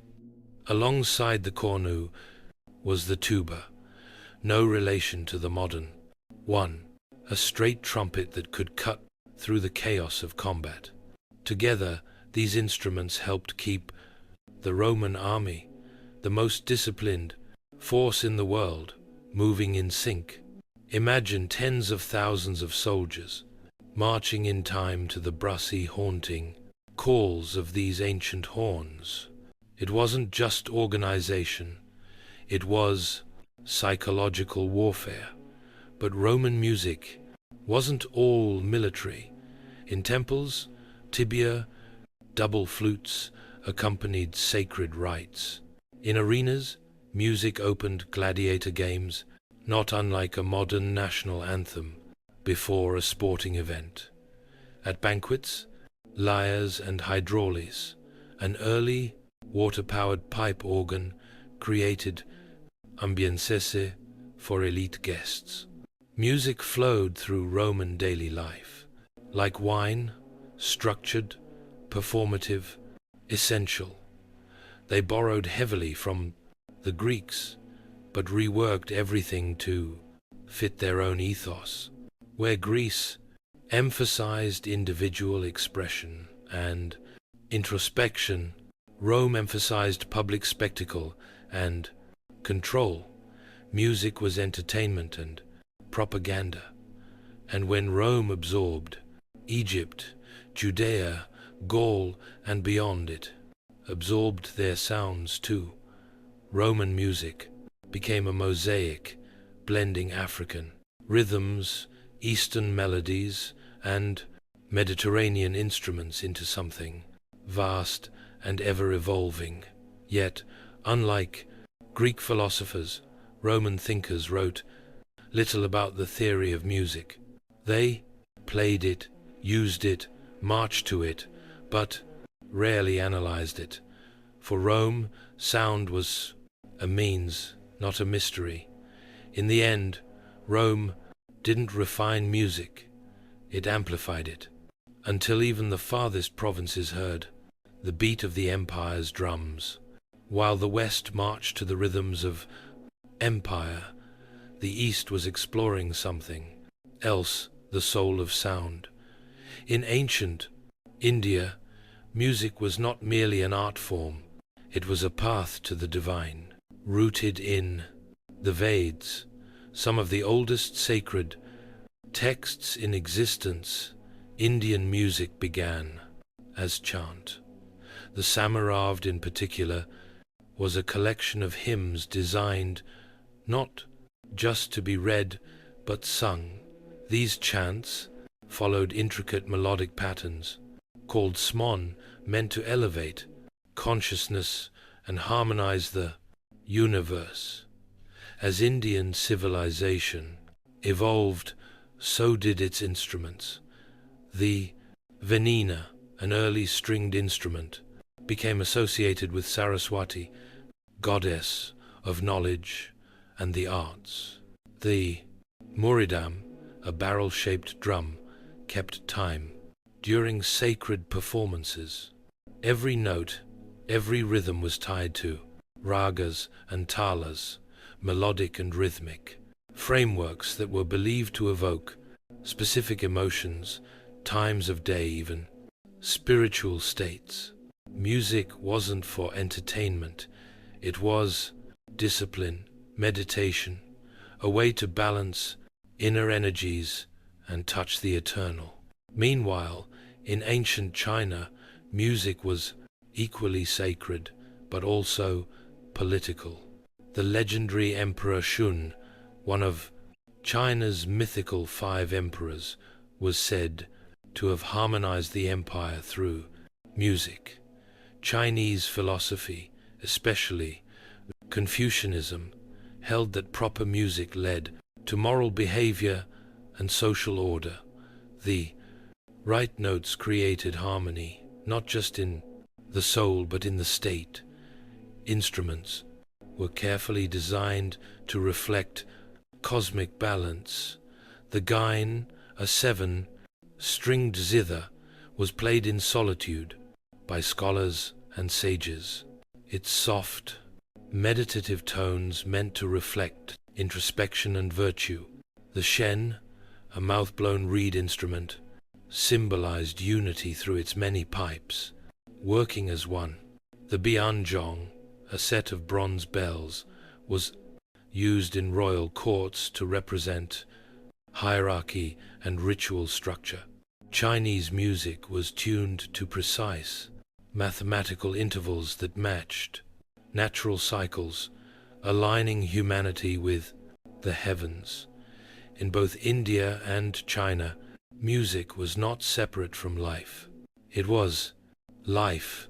Alongside the cornu was the tuba, no relation to the modern one, a straight trumpet that could cut through the chaos of combat. Together, these instruments helped keep the Roman army, the most disciplined force in the world, moving in sync. Imagine tens of thousands of soldiers marching in time to the brassy, haunting calls of these ancient horns. It wasn't just organization, it was psychological warfare. But Roman music wasn't all military. In temples, tibia, double flutes accompanied sacred rites. In arenas, music opened gladiator games, not unlike a modern national anthem before a sporting event. At banquets, lyres and hydraulis, an early water-powered pipe organ created ambience for elite guests. Music flowed through Roman daily life, like wine, structured, performative, essential. They borrowed heavily from the Greeks, but reworked everything to fit their own ethos. Where Greece emphasized individual expression and introspection, Rome emphasized public spectacle and control. Music was entertainment and propaganda. And when Rome absorbed Egypt, Judea, Gaul, and beyond it, absorbed their sounds too. Roman music became a mosaic, blending African rhythms, Eastern melodies, and Mediterranean instruments into something vast and ever-evolving. Yet, unlike Greek philosophers, Roman thinkers wrote little about the theory of music. They played it, used it, marched to it, but rarely analyzed it. For Rome, sound was a means, not a mystery. In the end, Rome didn't refine music, it amplified it, until even the farthest provinces heard the beat of the empire's drums. While the West marched to the rhythms of empire, the East was exploring something else, the soul of sound. In ancient India, music was not merely an art form, it was a path to the divine. Rooted in the Vedas, some of the oldest sacred texts in existence, Indian music began as chant. The Samaravd in particular was a collection of hymns designed not just to be read but sung. These chants followed intricate melodic patterns, called smon, meant to elevate consciousness and harmonize the universe. As Indian civilization evolved, so did its instruments. The veena, an early stringed instrument, became associated with Saraswati, goddess of knowledge and the arts. The muridam, a barrel-shaped drum, kept time. During sacred performances, every note, every rhythm was tied to ragas and talas, melodic and rhythmic, frameworks that were believed to evoke specific emotions, times of day even, spiritual states. Music wasn't for entertainment, it was discipline, meditation, a way to balance inner energies and touch the eternal. Meanwhile, in ancient China, music was equally sacred, but also political. The legendary Emperor Shun, one of China's mythical 5 emperors, was said to have harmonized the empire through music. Chinese philosophy, especially Confucianism, held that proper music led to moral behavior and social order. The right notes created harmony, not just in the soul but in the state. Instruments were carefully designed to reflect cosmic balance. The gyne, a 7-stringed zither, was played in solitude by scholars and sages. Its soft, meditative tones meant to reflect introspection and virtue. The shen, a mouth-blown reed instrument, symbolized unity through its many pipes, working as one. The bianzhong, a set of bronze bells, was used in royal courts to represent hierarchy and ritual structure. Chinese music was tuned to precise, mathematical intervals that matched natural cycles, aligning humanity with the heavens. In both India and China, music was not separate from life. It was life,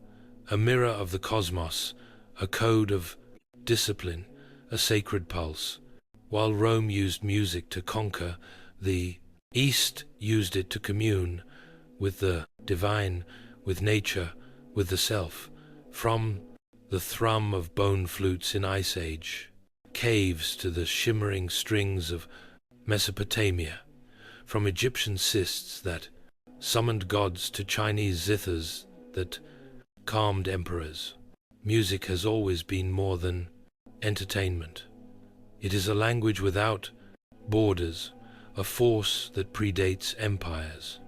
a mirror of the cosmos, a code of discipline, a sacred pulse. While Rome used music to conquer, the East used it to commune with the divine, with nature, with the self. From the thrum of bone flutes in Ice Age caves to the shimmering strings of Mesopotamia, from Egyptian cists that summoned gods to Chinese zithers that calmed emperors. Music has always been more than entertainment. It is a language without borders, a force that predates empires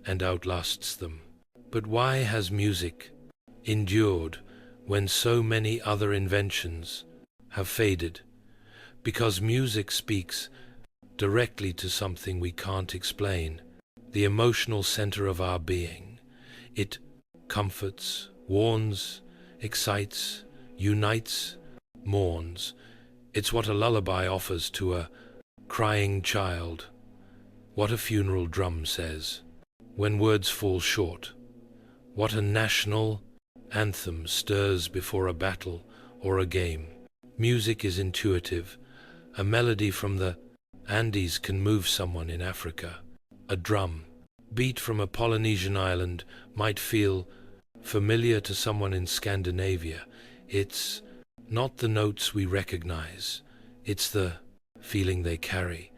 and outlasts them. But why has music endured when so many other inventions have faded? Because music speaks directly to something we can't explain, the emotional center of our being. It comforts, warns, excites, unites, mourns. It's what a lullaby offers to a crying child, what a funeral drum says when words fall short, what a national anthem stirs before a battle or a game. Music is intuitive. A melody from the Andes can move someone in Africa. A drum beat from a Polynesian island might feel familiar to someone in Scandinavia. It's not the notes we recognize, it's the feeling they carry.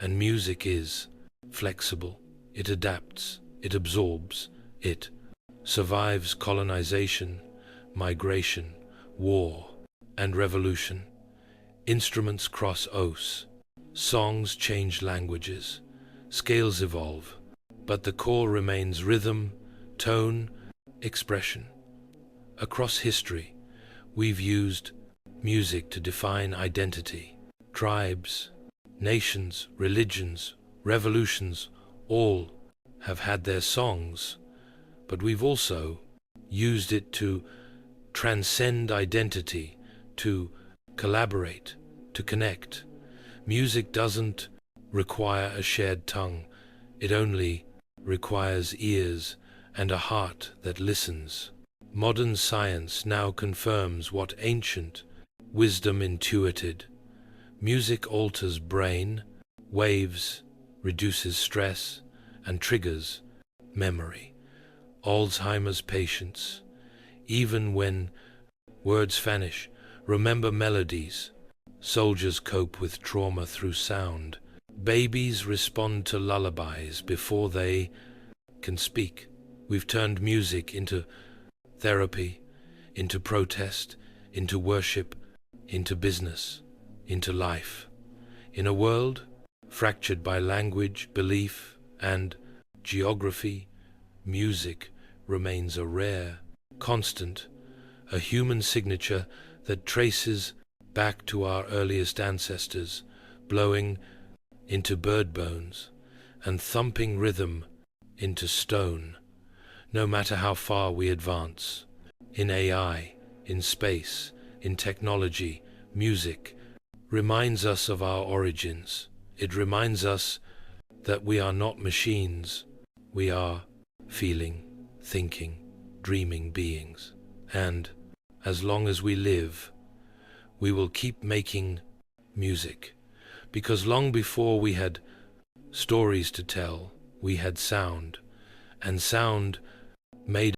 And music is flexible. It adapts, it absorbs, it survives colonization, migration, war, and revolution. Instruments cross oaths, songs change languages, scales evolve, but the core remains rhythm, tone, expression. Across history, we've used music to define identity. Tribes, nations, religions, revolutions, all have had their songs, but we've also used it to transcend identity, to collaborate, to connect. Music doesn't require a shared tongue. It only requires ears and a heart that listens. Modern science now confirms what ancient wisdom intuited. Music alters brain waves, reduces stress, and triggers memory. Alzheimer's patients, even when words vanish, remember melodies. Soldiers cope with trauma through sound. Babies respond to lullabies before they can speak. We've turned music into therapy, into protest, into worship, into business, into life. In a world fractured by language, belief, and geography, music remains a rare constant, a human signature that traces back to our earliest ancestors, blowing into bird bones and thumping rhythm into stone. No matter how far we advance, in AI, in space, in technology, music reminds us of our origins. It reminds us that we are not machines. We are feeling, thinking, dreaming beings. And as long as we live, we will keep making music. Because long before we had stories to tell, we had sound. And sound made